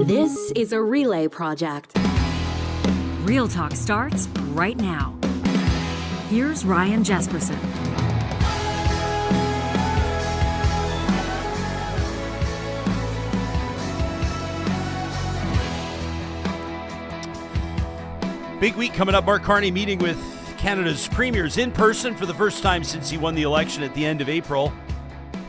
This is a relay project. Real Talk starts right now. Here's Ryan Jespersen. Big week coming up. Mark Carney meeting with Canada's premiers in person for the first time since he won the election at the end of April.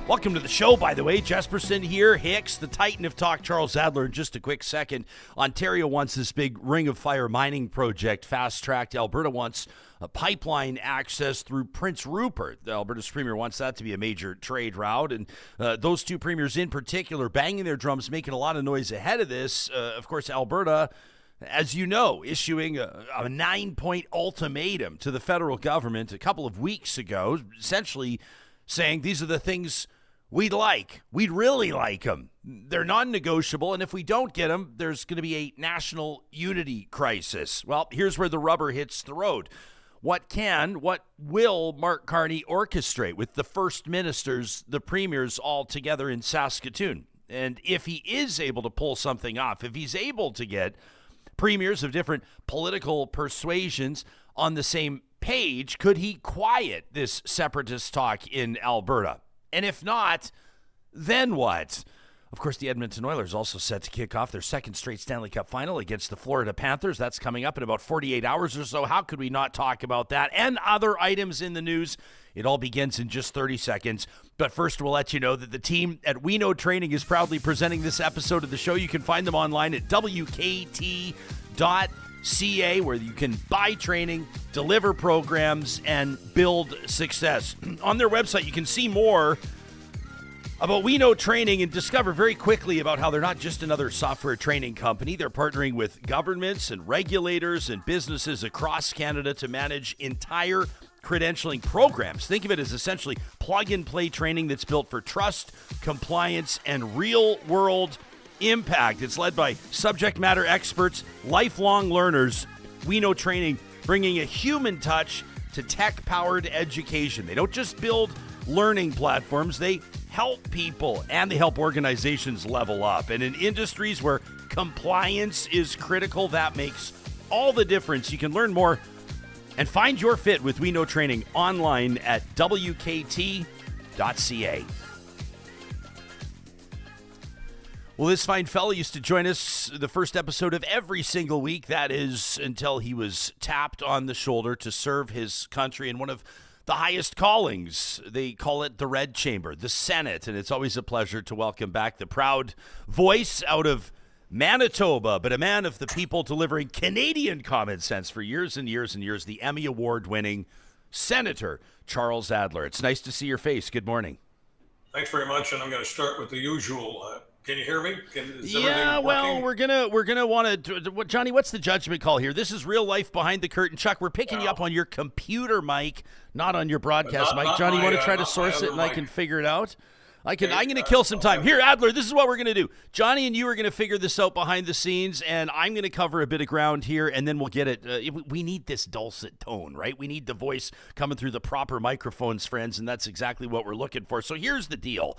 Welcome to the show, by the way. Jespersen here, Hicks, the Titan of Talk, Charles Adler. In just a quick second, Ontario wants this big Ring of Fire mining project fast-tracked. Alberta wants a pipeline access through Prince Rupert. The Alberta's premier wants that to be a major trade route. And those two premiers in particular banging their drums, making a lot of noise ahead of this. Of course, Alberta, as you know, issuing a 9-point ultimatum to the federal government a couple of weeks ago, essentially saying these are the things we'd like. We'd really like them. They're non-negotiable, and if we don't get them, there's going to be a national unity crisis. Well, here's where the rubber hits the road. What will Mark Carney orchestrate with the first ministers, the premiers, all together in Saskatoon? And if he is able to pull something off, if he's able to get premiers of different political persuasions on the same page, could he quiet this separatist talk in Alberta? And if not, then what? Of course, the Edmonton Oilers also set to kick off their second straight Stanley Cup Final against the Florida Panthers. That's coming up in about 48 hours or so. How could we not talk about that and other items in the news? It all begins in just 30 seconds. But first, we'll let you know that the team at We Know Training is proudly presenting this episode of the show. You can find them online at wkt.ca, where you can buy training, deliver programs, and build success. On their website, you can see more about We Know Training and discover very quickly about how they're not just another software training company. They're partnering with governments and regulators and businesses across Canada to manage entire credentialing programs. Think of it as essentially plug-and-play training that's built for trust, compliance, and real-world impact. It's led by subject matter experts, lifelong learners. We Know Training, bringing a human touch to tech-powered education. They don't just build learning platforms, they help people and they help organizations level up. And in industries where compliance is critical, that makes all the difference. You can learn more and find your fit with We Know Training online at wkt.ca. Well, this fine fellow used to join us the first episode of every single week. That is until he was tapped on the shoulder to serve his country in one of the highest callings. They call it the Red Chamber, the Senate. And it's always a pleasure to welcome back the proud voice out of Manitoba, but a man of the people delivering Canadian common sense for years and years and years, the Emmy Award-winning Senator Charles Adler. It's nice to see your face. Good morning. Thanks very much, and I'm going to start with the usual. Can you hear me? Yeah, well, we're gonna want to. Johnny, what's the judgment call here? This is real life behind the curtain. Chuck, we're picking you up on your computer mic, not on your broadcast mic. Johnny, you want to try to source it, and I can figure it out? I'm going to kill some time. Here, Adler, this is what we're going to do. Johnny and you are going to figure this out behind the scenes, and I'm going to cover a bit of ground here, and then we'll get it. We need this dulcet tone, right? We need the voice coming through the proper microphones, friends, and that's exactly what we're looking for. So here's the deal.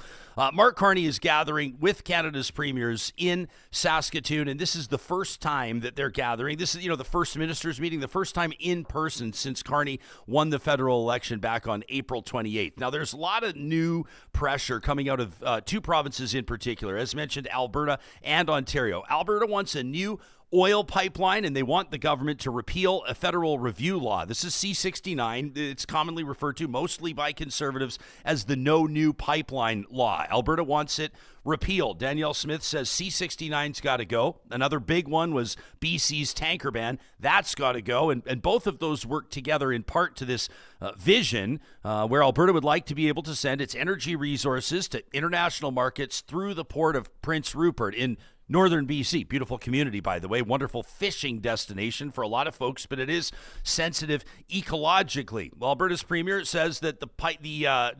Mark Carney is gathering with Canada's premiers in Saskatoon, and this is the first time that they're gathering. This is, the first ministers meeting, the first time in person since Carney won the federal election back on April 28th. Now, there's a lot of new pressure coming out of two provinces in particular, as mentioned, Alberta and Ontario. Alberta wants a new oil pipeline, and they want the government to repeal a federal review law. This is C-69. It's commonly referred to, mostly by conservatives, as the No New Pipeline Law. Alberta wants it repealed. Danielle Smith says C-69's got to go. Another big one was BC's tanker ban. That's got to go. And both of those work together in part to this vision where Alberta would like to be able to send its energy resources to international markets through the port of Prince Rupert in northern BC. Beautiful community, by the way. Wonderful fishing destination for a lot of folks, but it is sensitive ecologically. Well, Alberta's premier says that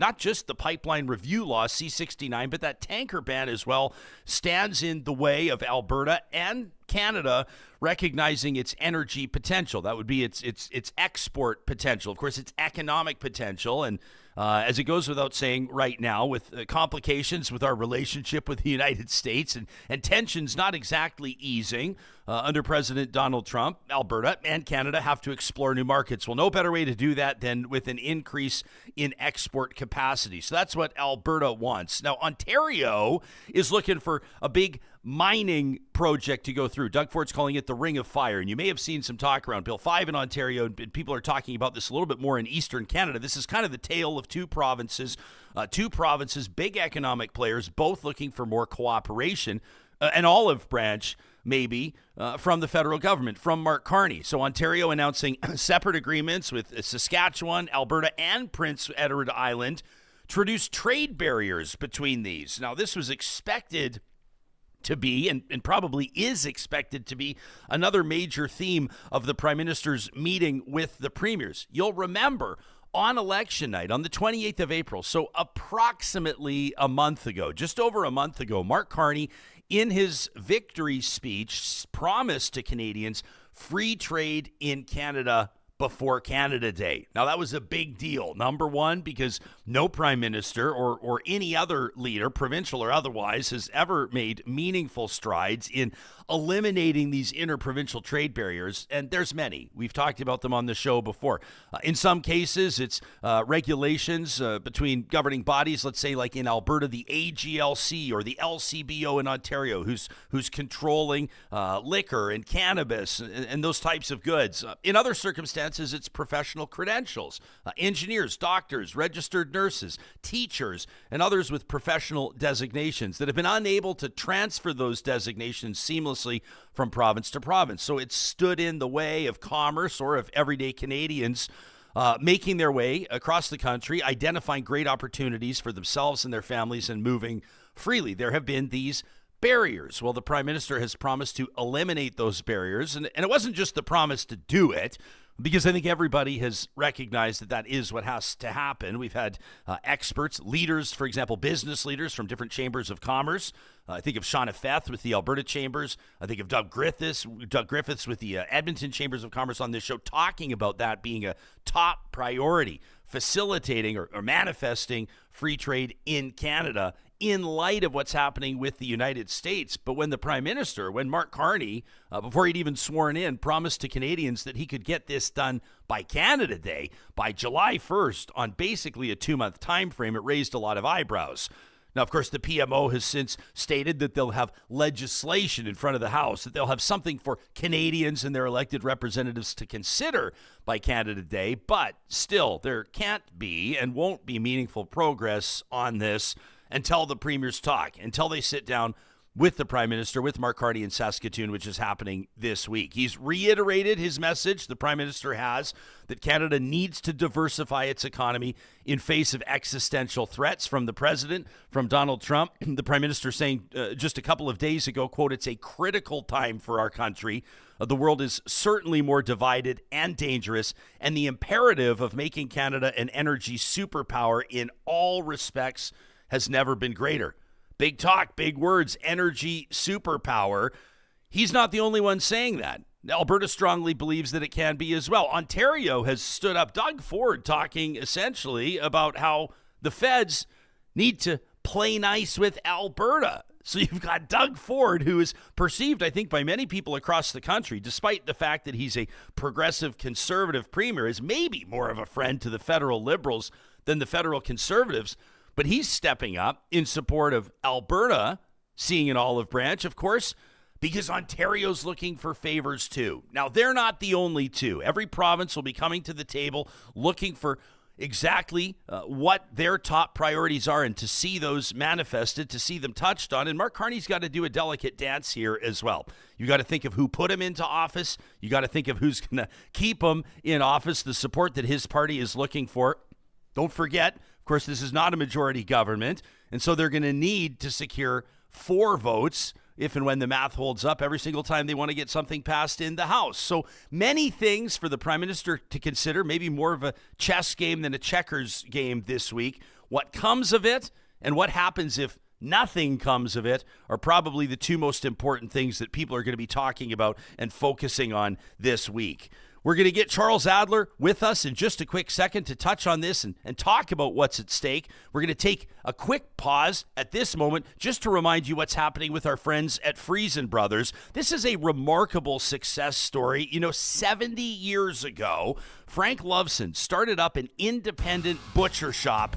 not just the pipeline review law, C-69, but that tanker ban as well stands in the way of Alberta and Canada recognizing its energy potential. That would be its export potential. Of course, its economic potential. And As it goes without saying right now, with complications with our relationship with the United States and tensions not exactly easing under President Donald Trump, Alberta and Canada have to explore new markets. Well, no better way to do that than with an increase in export capacity. So that's what Alberta wants. Now, Ontario is looking for a big mining project to go through. Doug Ford's calling it the Ring of Fire. And you may have seen some talk around Bill 5 in Ontario, and people are talking about this a little bit more in Eastern Canada. This is kind of the tale of two provinces, big economic players, both looking for more cooperation, an olive branch, maybe, from the federal government, from Mark Carney. So Ontario announcing separate agreements with Saskatchewan, Alberta, and Prince Edward Island to reduce trade barriers between these. Now, this was expected to be, and probably is expected to be, another major theme of the Prime Minister's meeting with the premiers. You'll remember on election night, on the 28th of April, so approximately a month ago, just over a month ago, Mark Carney, in his victory speech, promised to Canadians free trade in Canada before Canada Day. Now, that was a big deal. Number one, because no prime minister or any other leader, provincial or otherwise, has ever made meaningful strides in eliminating these interprovincial trade barriers. And there's many. We've talked about them on the show before. In some cases, it's regulations between governing bodies, let's say like in Alberta, the AGLC or the LCBO in Ontario, who's controlling liquor and cannabis and those types of goods. In other circumstances, it's professional credentials, engineers, doctors, registered nurses, teachers, and others with professional designations that have been unable to transfer those designations seamlessly from province to province. So it stood in the way of commerce or of everyday Canadians making their way across the country, identifying great opportunities for themselves and their families, and moving freely. There have been these barriers. Well, the Prime Minister has promised to eliminate those barriers, and it wasn't just the promise to do it, because I think everybody has recognized that that is what has to happen. We've had experts, leaders, for example, business leaders from different chambers of commerce. I think of Shauna Feth with the Alberta Chambers. I think of Doug Griffiths with the Edmonton Chambers of Commerce on this show, talking about that being a top priority, facilitating or manifesting free trade in Canada in light of what's happening with the United States. But when the Prime Minister, when Mark Carney, before he'd even sworn in, promised to Canadians that he could get this done by Canada Day, by July 1st, on basically a 2-month time frame, it raised a lot of eyebrows. Now, of course, the PMO has since stated that they'll have legislation in front of the House, that they'll have something for Canadians and their elected representatives to consider by Canada Day. But still, there can't be and won't be meaningful progress on this until the premiers talk, until they sit down with the Prime Minister, with Mark Carney in Saskatoon, which is happening this week. He's reiterated his message, the Prime Minister has, that Canada needs to diversify its economy in face of existential threats from the President, from Donald Trump. The Prime Minister saying just a couple of days ago, quote, "It's a critical time for our country. The world is certainly more divided and dangerous, and the imperative of making Canada an energy superpower in all respects has never been greater." Big talk, big words, energy superpower. He's not the only one saying that. Alberta strongly believes that it can be as well. Ontario has stood up. Doug Ford talking essentially about how the feds need to play nice with Alberta. So you've got Doug Ford, who is perceived, I think, by many people across the country, despite the fact that he's a progressive conservative premier, as maybe more of a friend to the federal Liberals than the federal Conservatives. But he's stepping up in support of Alberta seeing an olive branch, of course, because Ontario's looking for favors too. Now, they're not the only two. Every province will be coming to the table looking for exactly what their top priorities are and to see those manifested, to see them touched on. And Mark Carney's got to do a delicate dance here as well. You got to think of who put him into office. You got to think of who's going to keep him in office, the support that his party is looking for. Don't forget, of course, this is not a majority government, and so they're going to need to secure 4 votes if and when the math holds up every single time they want to get something passed in the House. So many things for the Prime Minister to consider, maybe more of a chess game than a checkers game this week. What comes of it and what happens if nothing comes of it are probably the 2 most important things that people are going to be talking about and focusing on this week. We're going to get Charles Adler with us in just a quick second to touch on this and talk about what's at stake. We're going to take a quick pause at this moment just to remind you what's happening with our friends at Friesen Brothers. This is a remarkable success story. 70 years ago, Frank Loveson started up an independent butcher shop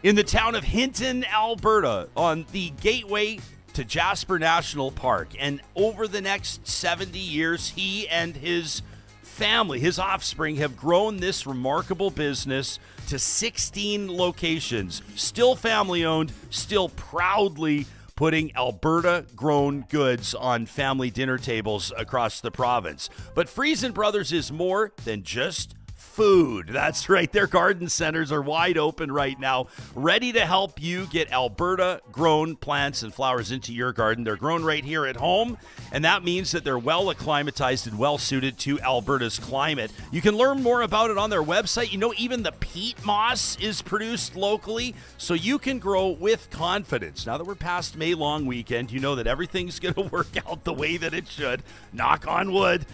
in the town of Hinton, Alberta, on the gateway to Jasper National Park. And over the next 70 years, he and his family, his offspring, have grown this remarkable business to 16 locations, still family owned, still proudly putting Alberta-grown goods on family dinner tables across the province. But Friesen Brothers is more than just food. That's right. Their garden centers are wide open right now, ready to help you get Alberta-grown plants and flowers into your garden. They're grown right here at home, and that means that they're well acclimatized and well suited to Alberta's climate. You can learn more about it on their website. Even the peat moss is produced locally, so you can grow with confidence. Now that we're past May long weekend, you know that everything's going to work out the way that it should. Knock on wood.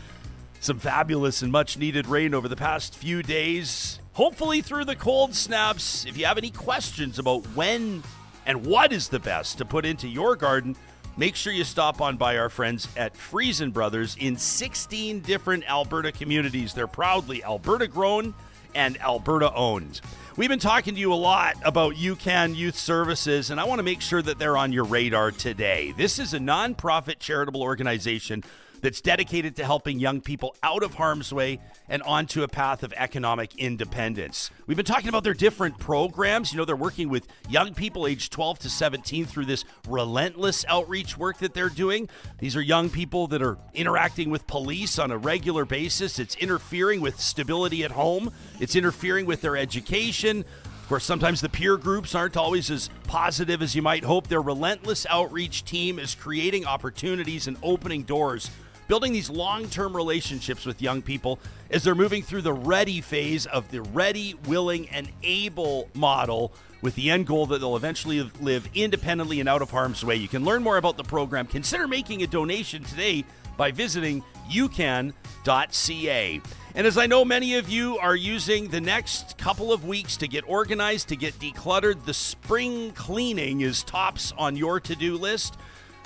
Some fabulous and much needed rain over the past few days, hopefully through the cold snaps. If you have any questions about when and what is the best to put into your garden, make sure you stop on by our friends at Friesen Brothers in 16 different Alberta communities. They're proudly Alberta grown and Alberta owned. We've been talking to you a lot about UCAN Youth Services, and I want to make sure that they're on your radar today. This is a nonprofit charitable organization that's dedicated to helping young people out of harm's way and onto a path of economic independence. We've been talking about their different programs. They're working with young people aged 12 to 17 through this relentless outreach work that they're doing. These are young people that are interacting with police on a regular basis. It's interfering with stability at home. It's interfering with their education. Of course, sometimes the peer groups aren't always as positive as you might hope. Their relentless outreach team is creating opportunities and opening doors, building these long-term relationships with young people as they're moving through the ready phase of the ready, willing, and able model, with the end goal that they'll eventually live independently and out of harm's way. You can learn more about the program. Consider making a donation today by visiting ucan.ca. And as I know many of you are using the next couple of weeks to get organized, to get decluttered, the spring cleaning is tops on your to-do list.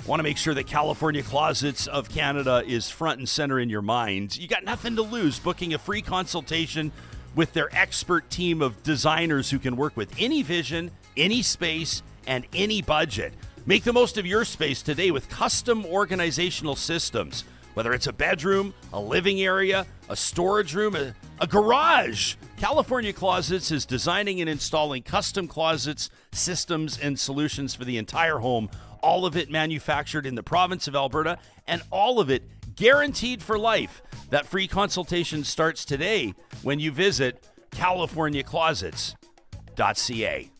Want to make sure that California Closets of Canada is front and center in your mind. You got nothing to lose booking a free consultation with their expert team of designers who can work with any vision, any space, and any budget. Make the most of your space today with custom organizational systems. Whether it's a bedroom, a living area, a storage room, a garage, California Closets is designing and installing custom closets, systems, and solutions for the entire home. All of it manufactured in the province of Alberta, and all of it guaranteed for life. That free consultation starts today when you visit californiaclosets.ca.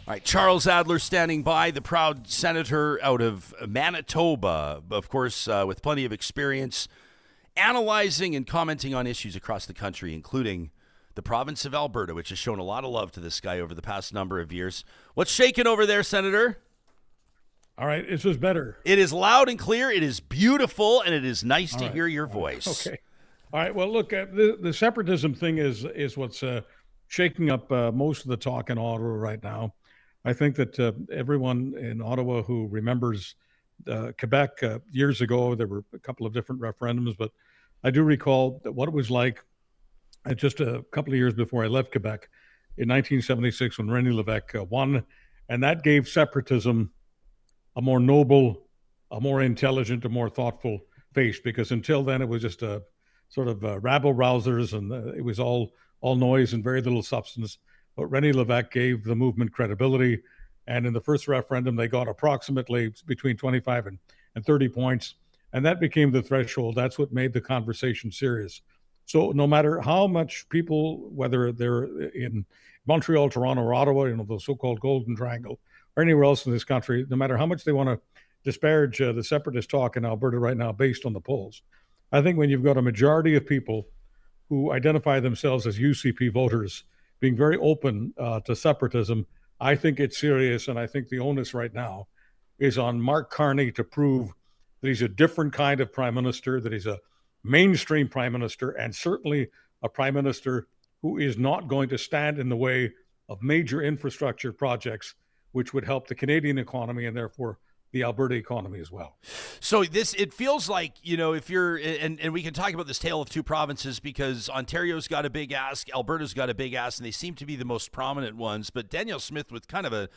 All right, Charles Adler standing by, the proud senator out of Manitoba, of course, with plenty of experience analyzing and commenting on issues across the country, including the province of Alberta, which has shown a lot of love to this guy over the past number of years. What's shaking over there, Senator? All right, this is better. It is loud and clear. It is beautiful, and it is nice to hear your voice. Okay. All right, well, look, the separatism thing is what's shaking up most of the talk in Ottawa right now. I think that everyone in Ottawa who remembers Quebec years ago, there were a couple of different referendums, but I do recall that what it was like just a couple of years before I left Quebec in 1976 when René Lévesque won, and that gave separatism a more noble, a more intelligent, a more thoughtful face, because until then it was just a sort of rabble-rousers, and it was all noise and very little substance. But René Lévesque gave the movement credibility, and in the first referendum, they got approximately between 25 and 30 points, and that became the threshold. That's what made the conversation serious. So no matter how much people, whether they're in Montreal, Toronto, or Ottawa, the so-called Golden Triangle, or anywhere else in this country, no matter how much they want to disparage the separatist talk in Alberta right now based on the polls, I think when you've got a majority of people who identify themselves as UCP voters being very open to separatism, I think it's serious, and I think the onus right now is on Mark Carney to prove that he's a different kind of prime minister, that he's a mainstream prime minister, and certainly a prime minister who is not going to stand in the way of major infrastructure projects, which would help the Canadian economy and therefore the Alberta economy as well. So it feels like, if you're, and we can talk about this tale of two provinces, because Ontario's got a big ask, Alberta's got a big ask, and they seem to be the most prominent ones. But Danielle Smith with kind of a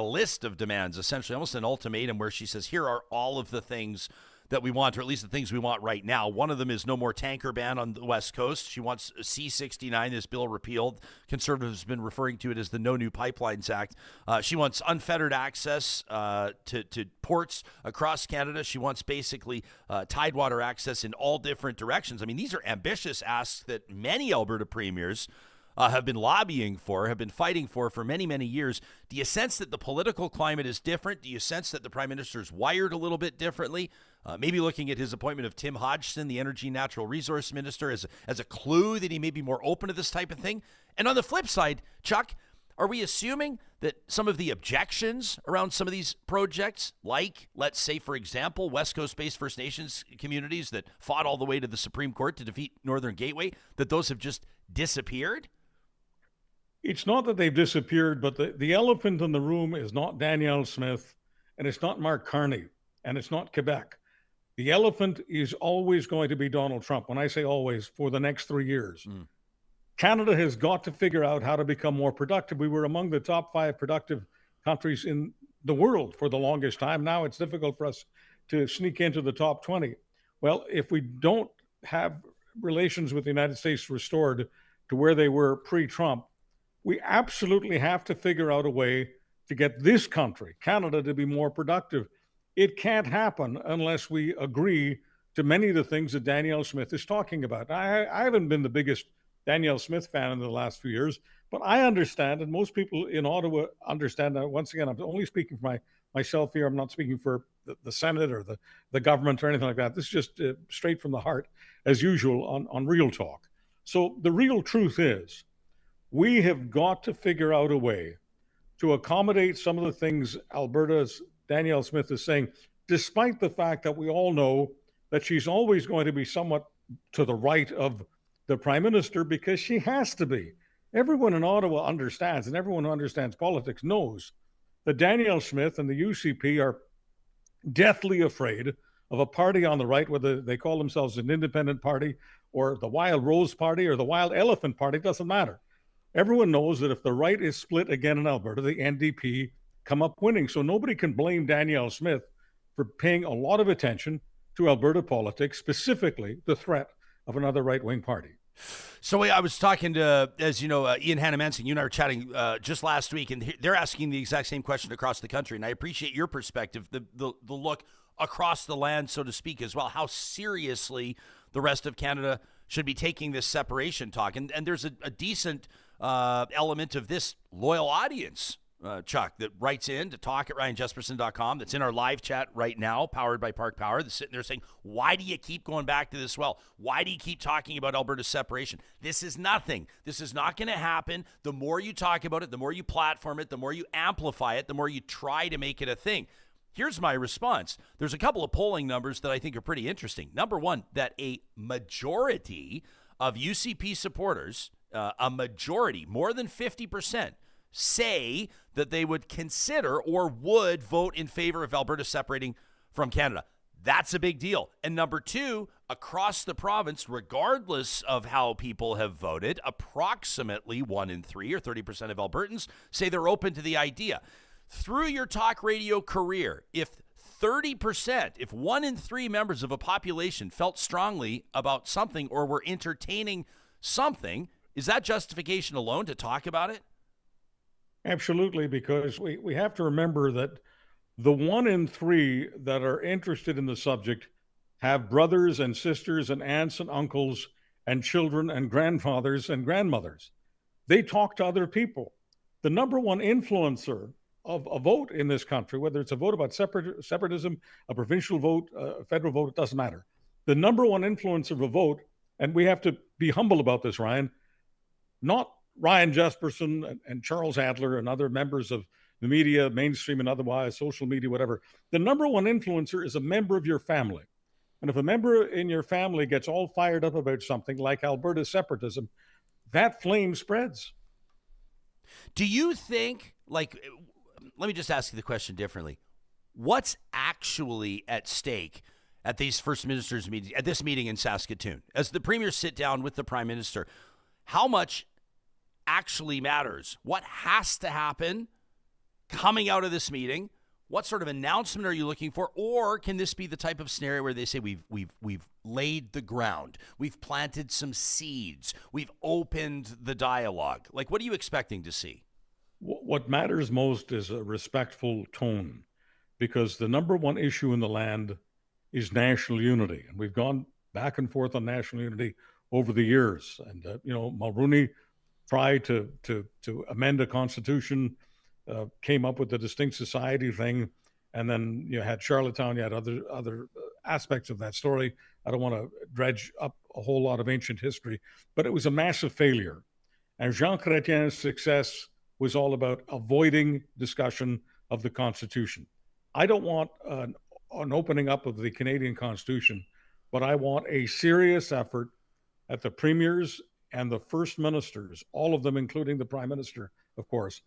list of demands, essentially almost an ultimatum, where she says, here are all of the things that we want, or at least the things we want right now. One of them is no more tanker ban on the West Coast. She wants C-69, this bill, repealed. Conservatives have been referring to it as the No New Pipelines Act. She wants unfettered access to ports across Canada. She wants basically tidewater access in all different directions. I mean, these are ambitious asks that many Alberta premiers have been lobbying for, have been fighting for many, many years. Do you sense that the political climate is different? Do you sense that the Prime Minister's wired a little bit differently? Maybe looking at his appointment of Tim Hodgson, the Energy and Natural Resource Minister, as a clue that he may be more open to this type of thing? And on the flip side, Chuck, are we assuming that some of the objections around some of these projects, like, let's say, for example, West Coast-based First Nations communities that fought all the way to the Supreme Court to defeat Northern Gateway, that those have just disappeared? It's not that they've disappeared, but the elephant in the room is not Danielle Smith, and it's not Mark Carney, and it's not Quebec. The elephant is always going to be Donald Trump. When I say always, for the next 3 years. Canada has got to figure out how to become more productive. We were among the top 5 productive countries in the world for the longest time. Now it's difficult for us to sneak into the top 20. Well, if we don't have relations with the United States restored to where they were pre-Trump, we absolutely have to figure out a way to get this country, Canada, to be more productive. It can't happen unless we agree to many of the things that Danielle Smith is talking about. I haven't been the biggest Danielle Smith fan in the last few years, but I understand, and most people in Ottawa understand that. Once again, I'm only speaking for myself here. I'm not speaking for the Senate or the government or anything like that. This is just straight from the heart, as usual, on Real Talk. So the real truth is, we have got to figure out a way to accommodate some of the things Alberta's Danielle Smith is saying, despite the fact that we all know that she's always going to be somewhat to the right of the Prime Minister, because she has to be. Everyone in Ottawa understands, and everyone who understands politics knows that Danielle Smith and the UCP are deathly afraid of a party on the right, whether they call themselves an independent party or the Wild Rose Party or the Wild Elephant Party, doesn't matter. Everyone knows that if the right is split again in Alberta, the NDP come up winning. So nobody can blame Danielle Smith for paying a lot of attention to Alberta politics, specifically the threat of another right-wing party. So I was talking to, as you know, Ian Hannah-Mansing. You and I were chatting just last week, and they're asking the exact same question across the country. And I appreciate your perspective, the look across the land, so to speak, as well, how seriously the rest of Canada should be taking this separation talk. And there's a decent element of this loyal audience, Chuck, that writes in to talk at RyanJespersen.com, that's in our live chat right now, powered by Park Power, that's sitting there saying, why do you keep going back to this well? Why do you keep talking about Alberta's separation? This is nothing. This is not going to happen. The more you talk about it, the more you platform it, the more you amplify it, the more you try to make it a thing. Here's my response. There's a couple of polling numbers that I think are pretty interesting. Number one, that a majority of UCP supporters, a majority, more than 50%, say that they would consider or would vote in favor of Alberta separating from Canada. That's a big deal. And number two, across the province, regardless of how people have voted, approximately 1 in 3 or 30% of Albertans say they're open to the idea. Through your talk radio career, if 30%, if 1 in 3 members of a population felt strongly about something or were entertaining something, is that justification alone to talk about it? Absolutely, because we have to remember that the 1 in 3 that are interested in the subject have brothers and sisters and aunts and uncles and children and grandfathers and grandmothers. They talk to other people. The number one influencer of a vote in this country, whether it's a vote about separatism, a provincial vote, a federal vote, it doesn't matter. The number one influencer of a vote, and we have to be humble about this, Ryan, not Ryan Jespersen and Charles Adler and other members of the media, mainstream and otherwise, social media, whatever. The number one influencer is a member of your family. And if a member in your family gets all fired up about something like Alberta separatism, that flame spreads. Do you think, like, let me just ask you the question differently. What's actually at stake at these First Ministers meetings, at this meeting in Saskatoon? As the Premier sit down with the Prime Minister, how much actually matters? What has to happen coming out of this meeting? What sort of announcement are you looking for? Or can this be the type of scenario where they say we've laid the ground, we've planted some seeds, we've opened the dialogue? Like, what are you expecting to see? What matters most is a respectful tone, because the number one issue in the land is national unity. And we've gone back and forth on national unity over the years. And, Mulroney tried to amend a constitution, came up with the distinct society thing. And then you had Charlottetown, you had other aspects of that story. I don't want to dredge up a whole lot of ancient history, but it was a massive failure. And Jean Chrétien's success was all about avoiding discussion of the Constitution. I don't want an opening up of the Canadian Constitution, but I want a serious effort at the premiers and the first ministers, all of them, including the Prime Minister, of course,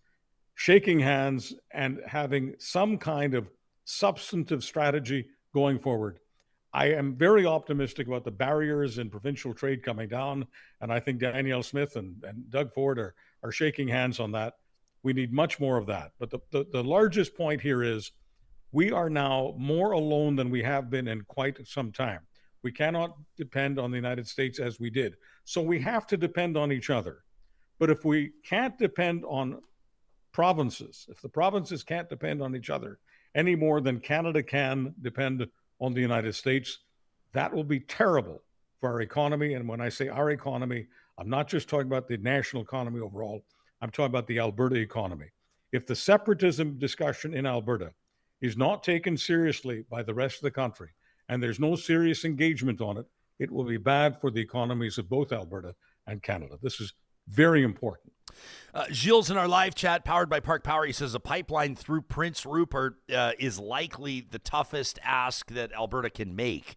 shaking hands and having some kind of substantive strategy going forward. I am very optimistic about the barriers in provincial trade coming down, and I think Danielle Smith and Doug Ford are shaking hands on that. We need much more of that. But the largest point here is we are now more alone than we have been in quite some time. We cannot depend on the United States as we did. So we have to depend on each other. But if we can't depend on provinces, if the provinces can't depend on each other any more than Canada can depend on the United States, that will be terrible for our economy. And when I say our economy, I'm not just talking about the national economy overall. I'm talking about the Alberta economy. If the separatism discussion in Alberta is not taken seriously by the rest of the country, and there's no serious engagement on it, it will be bad for the economies of both Alberta and Canada. This is very important. Gilles in our live chat, powered by Park Power, he says a pipeline through Prince Rupert is likely the toughest ask that Alberta can make.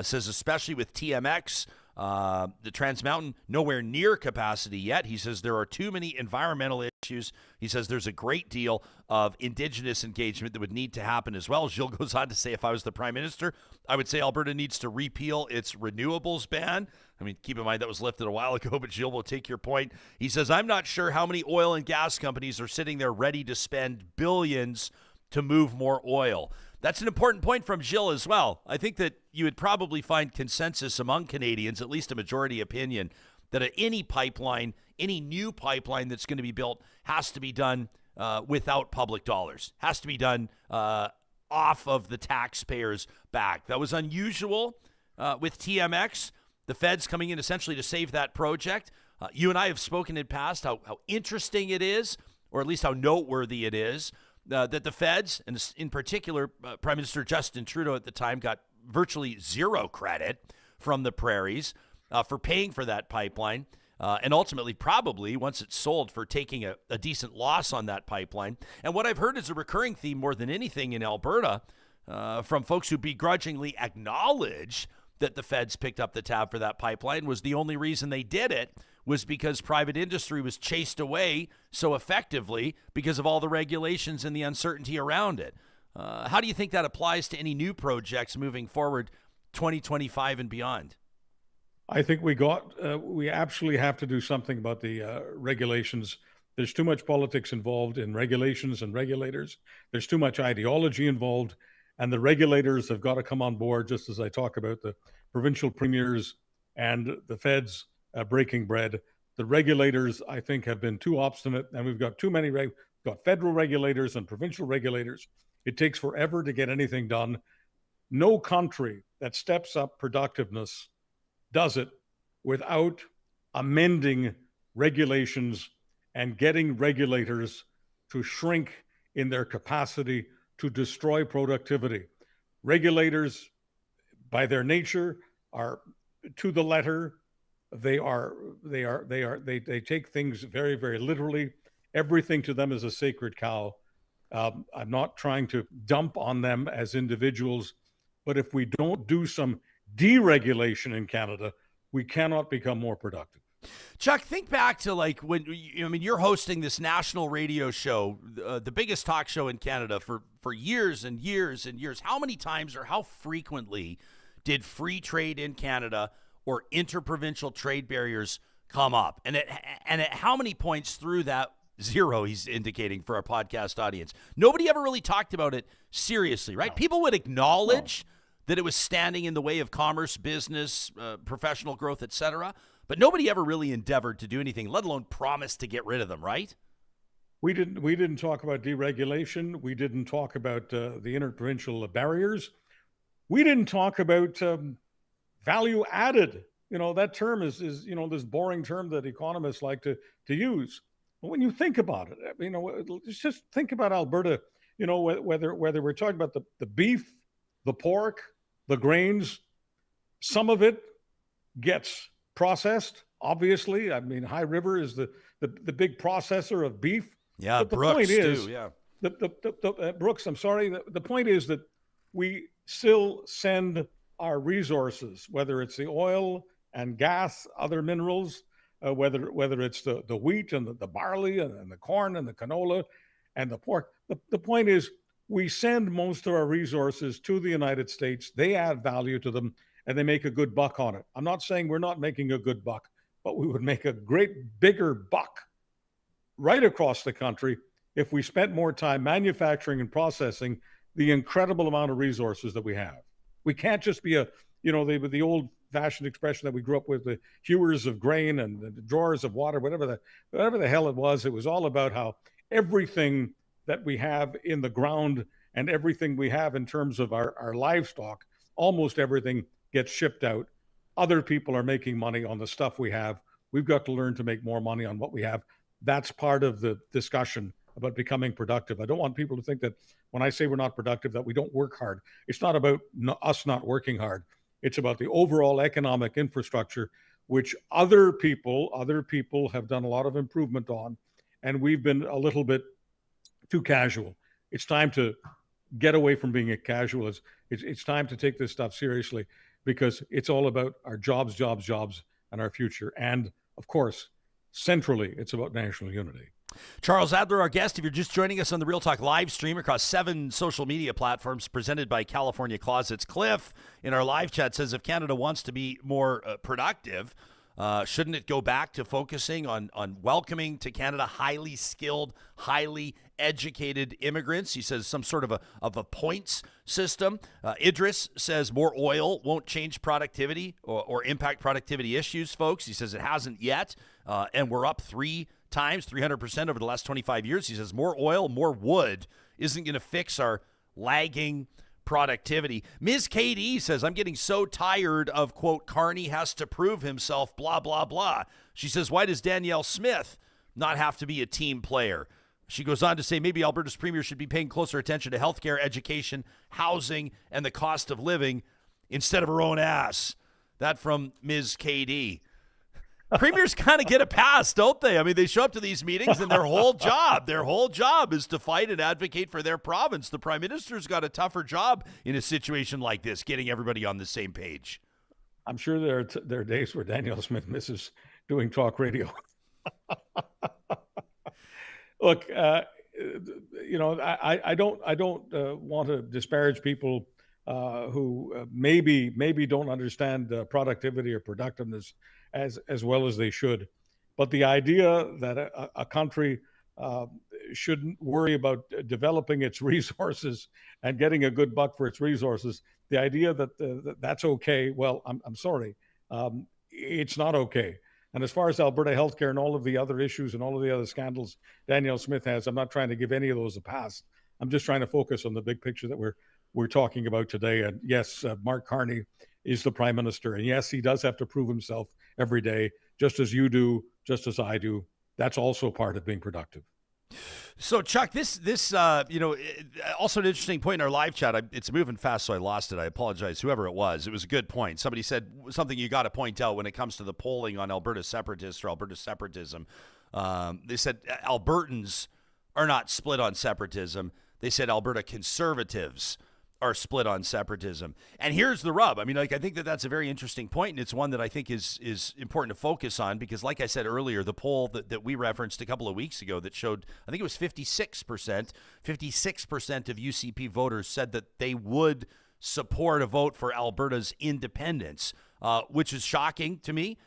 Says especially with TMX, the Trans Mountain, nowhere near capacity yet. He says there are too many environmental issues. He says there's a great deal of Indigenous engagement that would need to happen as well. Gilles goes on to say, if I was the Prime Minister, I would say Alberta needs to repeal its renewables ban. I mean, keep in mind that was lifted a while ago, but Gilles will take your point. He says, I'm not sure how many oil and gas companies are sitting there ready to spend billions to move more oil. That's an important point from Gilles as well. I think that you would probably find consensus among Canadians, at least a majority opinion, that any pipeline, any new pipeline that's going to be built has to be done without public dollars, has to be done off of the taxpayers' back. That was unusual with TMX, the feds coming in essentially to save that project. You and I have spoken in past how interesting it is, or at least how noteworthy it is, that the feds, and in particular, Prime Minister Justin Trudeau at the time, got virtually zero credit from the prairies for paying for that pipeline, and ultimately probably, once it's sold, for taking a decent loss on that pipeline. And what I've heard is a recurring theme more than anything in Alberta from folks who begrudgingly acknowledge that the feds picked up the tab for that pipeline was the only reason they did it was because private industry was chased away so effectively because of all the regulations and the uncertainty around it. How do you think that applies to any new projects moving forward 2025 and beyond? I think we absolutely have to do something about the regulations. There's too much politics involved in regulations and regulators. There's too much ideology involved, and the regulators have got to come on board, just as I talk about the provincial premiers and the feds breaking bread. The regulators, I think, have been too obstinate, and we've got too many. We've got federal regulators and provincial regulators. It takes forever to get anything done. No country that steps up productiveness does it without amending regulations and getting regulators to shrink in their capacity to destroy productivity. Regulators, by their nature, are to the letter. They take things very, very literally. Everything to them is a sacred cow. I'm not trying to dump on them as individuals, but if we don't do some deregulation in Canada, we cannot become more productive. Chuck, think back to like when you're hosting this national radio show, the biggest talk show in Canada for years and years and years. How many times or how frequently did free trade in Canada or interprovincial trade barriers come up? And at how many points through that, zero, he's indicating for our podcast audience, nobody ever really talked about it seriously, right? No. People would acknowledge that it was standing in the way of commerce, business, professional growth, etc., but nobody ever really endeavored to do anything, let alone promise to get rid of them, right? We didn't talk about deregulation. We didn't talk about the interprovincial barriers. We didn't talk about value added. That term is this boring term that economists like to use. But when you think about it, just think about Alberta. Whether we're talking about the beef, the pork, the grains, some of it gets processed, obviously. High River is the big processor of beef. Yeah, but the Brooks point is, too, yeah. The Brooks, I'm sorry. The point is that we still send our resources, whether it's the oil and gas, other minerals, whether it's the wheat and the barley and the corn and the canola and the pork. The point is, we send most of our resources to the United States. They add value to them, and they make a good buck on it. I'm not saying we're not making a good buck, but we would make a great bigger buck right across the country if we spent more time manufacturing and processing the incredible amount of resources that we have. We can't just be the old-fashioned expression that we grew up with, the hewers of grain and the drawers of water, whatever the hell it was. It was all about how everything that we have in the ground and everything we have in terms of our livestock, almost everything gets shipped out. Other people are making money on the stuff we have. We've got to learn to make more money on what we have. That's part of the discussion about becoming productive. I don't want people to think that when I say we're not productive, that we don't work hard. It's not about us not working hard. It's about the overall economic infrastructure, which other people have done a lot of improvement on, and we've been a little bit too casual. It's time to get away from being a casual. It's time to take this stuff seriously, because it's all about our jobs, and our future. And of course, centrally, it's about national unity. Charles Adler, our guest. If you're just joining us on the Real Talk live stream across 7 social media platforms presented by California Closets, Cliff in our live chat says, if Canada wants to be more productive, shouldn't it go back to focusing on welcoming to Canada highly skilled, highly educated immigrants? He says some sort of a points system. Idris says more oil won't change productivity or impact productivity issues, folks. He says it hasn't yet, and we're up 300% over the last 25 years. He says more oil, more wood isn't going to fix our lagging productivity. Ms. KD says, I'm getting so tired of, quote, Carney has to prove himself, blah, blah, blah. She says, why does Danielle Smith not have to be a team player? She goes on to say maybe Alberta's premier should be paying closer attention to healthcare, education, housing, and the cost of living instead of her own ass. That from Ms. KD. Premiers kind of get a pass, don't they? They show up to these meetings and their whole job is to fight and advocate for their province. The prime minister's got a tougher job in a situation like this, getting everybody on the same page. I'm sure there are days where Danielle Smith misses doing talk radio. Look, I don't want to disparage people who maybe don't understand productivity or productiveness as well as they should. But the idea that a country shouldn't worry about developing its resources and getting a good buck for its resources, the idea that that's okay, well, I'm sorry. It's not okay. And as far as Alberta healthcare and all of the other issues and all of the other scandals Danielle Smith has, I'm not trying to give any of those a pass. I'm just trying to focus on the big picture that we're talking about today. And yes, Mark Carney is the prime minister. And yes, he does have to prove himself every day, just as you do, just as I do. That's also part of being productive. So, Chuck, this also an interesting point in our live chat. It's moving fast, so I lost it. I apologize, whoever it was. It was a good point. Somebody said something you got to point out when it comes to the polling on Alberta separatists or Alberta separatism. They said Albertans are not split on separatism. They said Alberta conservatives are split on separatism. And here's the rub. I mean, like, I think that that's a very interesting point, and it's one that I think is important to focus on because, like I said earlier, the poll that we referenced a couple of weeks ago that showed, I think it was 56% of UCP voters said that they would support a vote for Alberta's independence, which is shocking to me,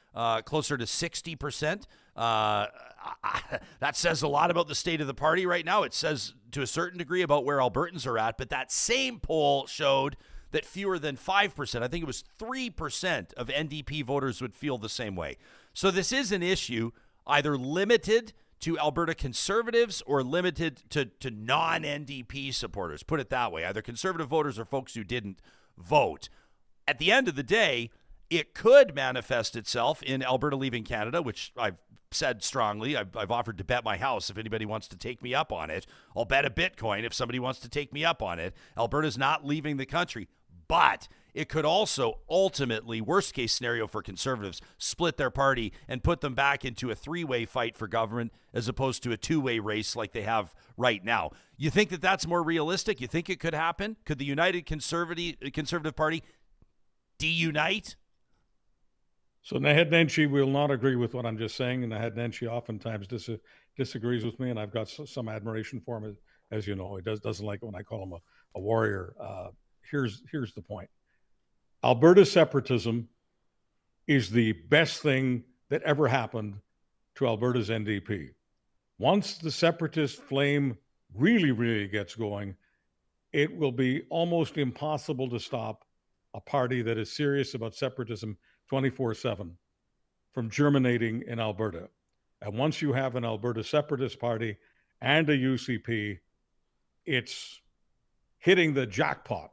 closer to 60%. That says a lot about the state of the party right now. It says to a certain degree about where Albertans are at, but that same poll showed that fewer than 5%, I think it was 3% of NDP voters would feel the same way. So this is an issue either limited to Alberta Conservatives or limited to non-NDP supporters. Put it that way. Either Conservative voters or folks who didn't vote. At the end of the day, it could manifest itself in Alberta leaving Canada, which I've said strongly. I've offered to bet my house if anybody wants to take me up on it. I'll bet a Bitcoin if somebody wants to take me up on it. Alberta's not leaving the country. But it could also ultimately, worst case scenario for Conservatives, split their party and put them back into a three-way fight for government as opposed to a two-way race like they have right now. You think that that's more realistic? You think it could happen? Could the United Conservative Party deunite? So Naheed Nenshi will not agree with what I'm just saying, and Naheed Nenshi oftentimes disagrees with me, and I've got some admiration for him, as you know. He doesn't like it when I call him a warrior. Here's the point. Alberta separatism is the best thing that ever happened to Alberta's NDP. Once the separatist flame really gets going, it will be almost impossible to stop a party that is serious about separatism 24/7 from germinating in Alberta. And once you have an Alberta separatist party and a UCP, it's hitting the jackpot,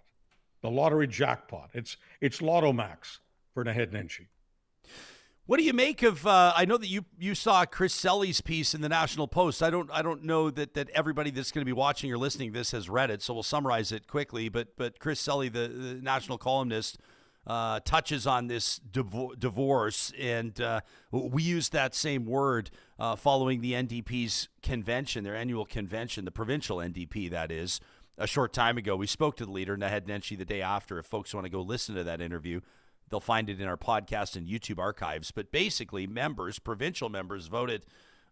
the lottery jackpot. It's Lotto Max for Naheed Nenshi. What do you make of? I know that you saw Chris Selly's piece in the National Post. I don't know that everybody that's going to be watching or listening to this has read it, so we'll summarize it quickly. But Chris Selly, the national columnist, touches on this divorce, and we used that same word following the NDP's convention, their annual convention, the provincial NDP, that is, a short time ago. We spoke to the leader, Naheed Nenshi, the day after. If folks want to go listen to that interview, they'll find it in our podcast and YouTube archives. But basically, provincial members voted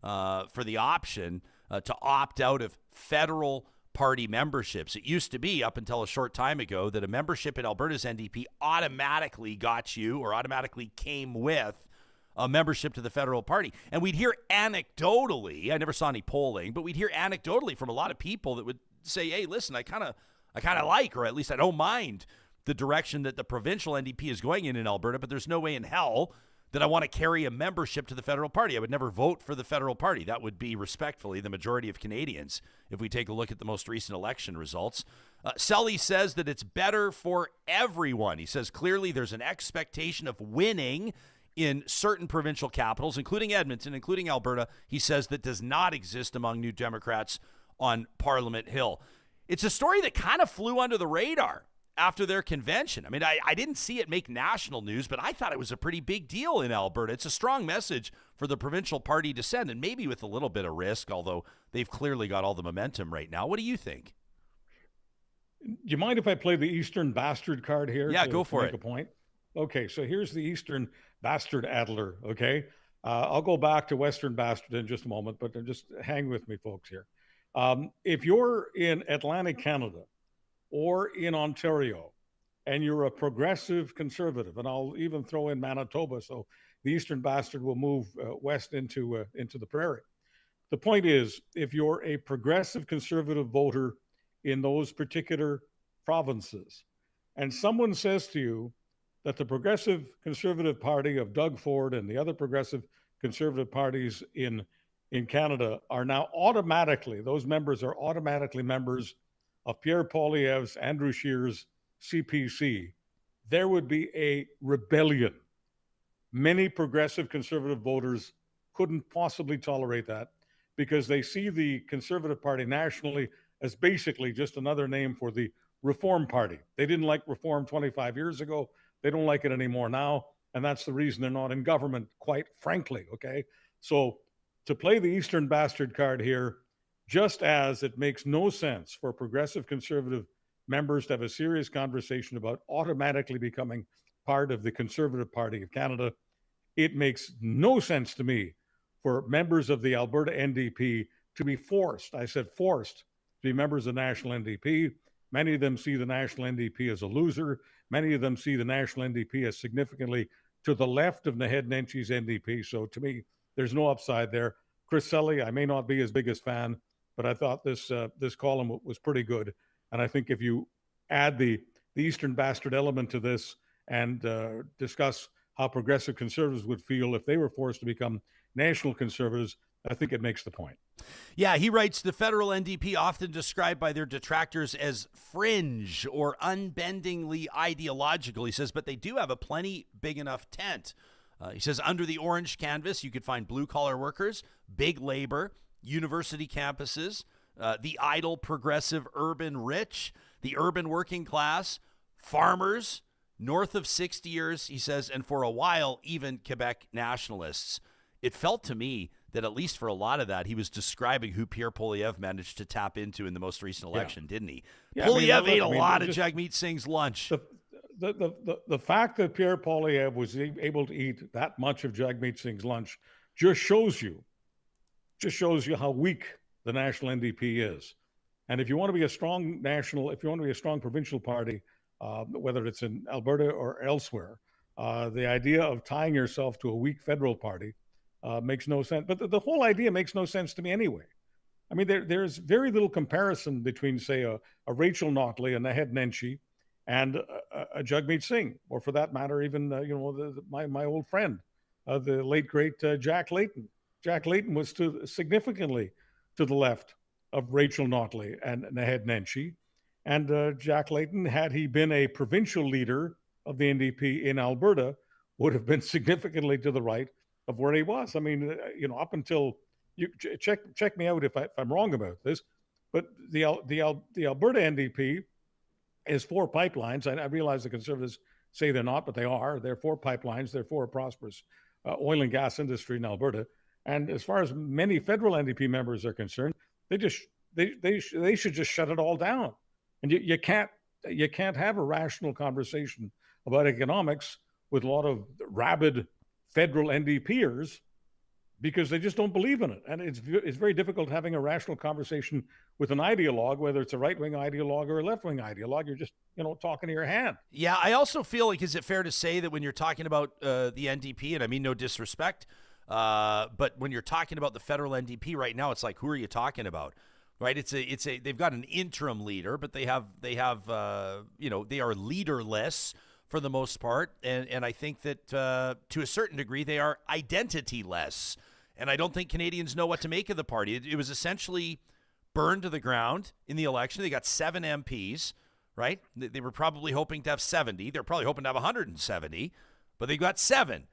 for the option to opt out of federal party memberships. It used to be, up until a short time ago, that a membership in Alberta's NDP automatically got you, or automatically came with, a membership to the federal party. And we'd hear anecdotally, I never saw any polling, but we'd hear anecdotally from a lot of people that would say, hey, listen, I kind of like, or at least I don't mind, the direction that the provincial NDP is going in Alberta, but there's no way in hell that I want to carry a membership to the federal party. I would never vote for the federal party. That would be, respectfully, the majority of Canadians if we take a look at the most recent election results. Selly says that it's better for everyone. He says clearly there's an expectation of winning in certain provincial capitals, including Edmonton, including Alberta. He says that does not exist among New Democrats on Parliament Hill. It's a story that kind of flew under the radar after their convention. I mean, I didn't see it make national news, but I thought it was a pretty big deal in Alberta. It's a strong message for the provincial party to send, and maybe with a little bit of risk, although they've clearly got all the momentum right now. What do you think? Do you mind if I play the Eastern Bastard card here? Yeah, go for it. Make a point. Okay, so here's the Eastern Bastard Adler, okay? I'll go back to Western Bastard in just a moment, but just hang with me, folks, here. If you're in Atlantic Canada or in Ontario and you're a progressive conservative, and I'll even throw in Manitoba, so the Eastern Bastard will move west into the prairie. The point is, if you're a progressive conservative voter in those particular provinces, and someone says to you that the Progressive Conservative Party of Doug Ford and the other progressive conservative parties in Canada are now automatically, those members are automatically members of Pierre Poilievre's, Andrew Scheer's CPC, there would be a rebellion. Many progressive conservative voters couldn't possibly tolerate that because they see the Conservative Party nationally as basically just another name for the Reform Party. They didn't like Reform 25 years ago. They don't like it anymore now. And that's the reason they're not in government, quite frankly, okay? So to play the Eastern Bastard card here, just as it makes no sense for progressive conservative members to have a serious conversation about automatically becoming part of the Conservative Party of Canada. It makes no sense to me for members of the Alberta NDP to be forced, I said forced, to be members of the National NDP. Many of them see the National NDP as a loser. Many of them see the National NDP as significantly to the left of Naheed Nenshi's NDP. So to me, there's no upside there. Chris Selly, I may not be his biggest fan, but I thought this column was pretty good. And I think if you add the Eastern Bastard element to this and discuss how progressive Conservatives would feel if they were forced to become National Conservatives, I think it makes the point. Yeah, he writes, the federal NDP, often described by their detractors as fringe or unbendingly ideological, he says, but they do have a plenty big enough tent. He says, under the orange canvas, you could find blue-collar workers, big labor, university campuses, the idle, progressive, urban rich, the urban working class, farmers, north of 60 years, he says, and for a while, even Quebec nationalists. It felt to me that at least for a lot of that, he was describing who Pierre Poilievre managed to tap into in the most recent election, didn't he? Yeah, Poilievre ate a lot of Jagmeet Singh's lunch. The fact that Pierre Poilievre was able to eat that much of Jagmeet Singh's lunch just shows you how weak the National NDP is. And if you want to be a strong provincial party, whether it's in Alberta or elsewhere, the idea of tying yourself to a weak federal party makes no sense. But the whole idea makes no sense to me anyway. I mean, there's very little comparison between, say, a Rachel Notley, a Naheed Nenshi, and a Jagmeet Singh, or for that matter, even my old friend, the late great Jack Layton. Jack Layton was significantly to the left of Rachel Notley and Naheed Nenshi, and Jack Layton, had he been a provincial leader of the NDP in Alberta, would have been significantly to the right of where he was. I mean, up until you check me out if I'm wrong about this, but the Alberta NDP is 4 pipelines. I realize the Conservatives say they're not, but they are. They're 4 pipelines. They're for a prosperous oil and gas industry in Alberta. And as far as many federal NDP members are concerned, they should just shut it all down. And you can't have a rational conversation about economics with a lot of rabid federal NDPers because they just don't believe in it. And it's very difficult having a rational conversation with an ideologue, whether it's a right-wing ideologue or a left-wing ideologue. You're just, talking to your hand. Yeah, I also feel like, is it fair to say that when you're talking about the NDP, and I mean no disrespect, but when you're talking about the federal NDP right now, it's like, who are you talking about? Right? They've got an interim leader, but they are leaderless for the most part. And I think that to a certain degree, they are identityless. And I don't think Canadians know what to make of the party. It was essentially burned to the ground in the election. They got 7 MPs, right? They were probably hoping to have 70. They're probably hoping to have 170, but they got 7.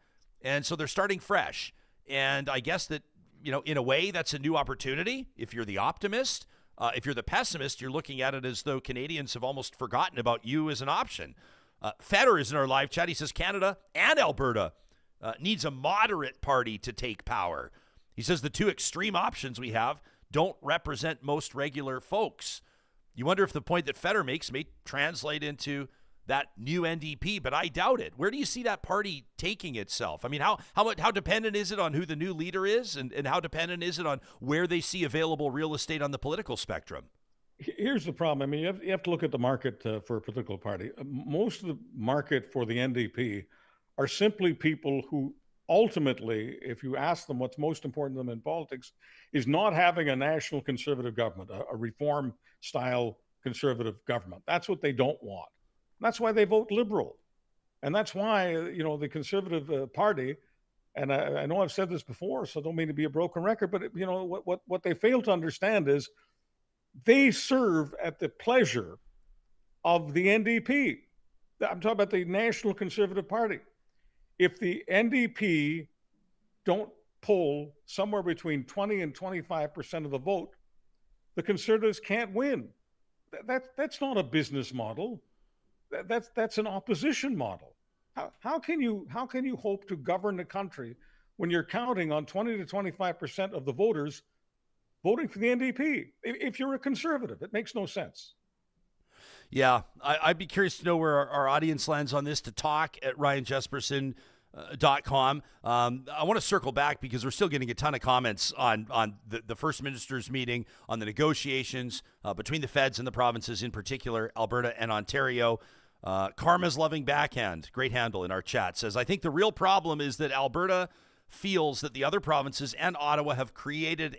And so they're starting fresh. And I guess that, in a way, that's a new opportunity. If you're the optimist, if you're the pessimist, you're looking at it as though Canadians have almost forgotten about you as an option. Feder is in our live chat. He says Canada and Alberta needs a moderate party to take power. He says the 2 extreme options we have don't represent most regular folks. You wonder if the point that Feder makes may translate into that new NDP, but I doubt it. Where do you see that party taking itself? I mean, how dependent is it on who the new leader is, and how dependent is it on where they see available real estate on the political spectrum? Here's the problem. I mean, you have to look at the market for a political party. Most of the market for the NDP are simply people who ultimately, if you ask them what's most important to them in politics, is not having a national conservative government, a reform-style conservative government. That's what they don't want. That's why they vote Liberal. And that's why, the Conservative Party, and I know I've said this before, so I don't mean to be a broken record, but, what they fail to understand is they serve at the pleasure of the NDP. I'm talking about the National Conservative Party. If the NDP don't poll somewhere between 20 and 25% of the vote, the Conservatives can't win. That's not a business model. That's an opposition model. How can you hope to govern the country when you're counting on 20 to 25% of the voters voting for the NDP? If you're a conservative, it makes no sense. Yeah, I'd be curious to know where our audience lands on this. To talk at RyanJespersen.com. I want to circle back because we're still getting a ton of comments on the First Minister's meeting, on the negotiations between the feds and the provinces, in particular Alberta and Ontario. Karma's Loving Backhand, great handle in our chat, says, I think the real problem is that Alberta feels that the other provinces and Ottawa have created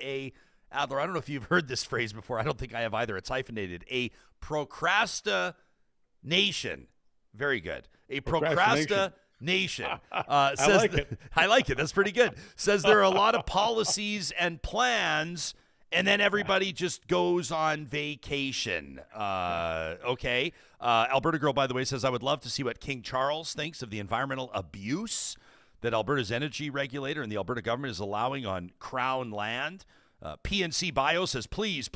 Adler, I don't know if you've heard this phrase before. I don't think I have either. It's hyphenated. A procrastination. Very good. A procrastination. I like it. I like it. That's pretty good. Says there are a lot of policies and plans, and then everybody just goes on vacation. Okay. Alberta Girl, by the way, says, I would love to see what King Charles thinks of the environmental abuse that Alberta's energy regulator and the Alberta government is allowing on Crown land. PNC Bio says, please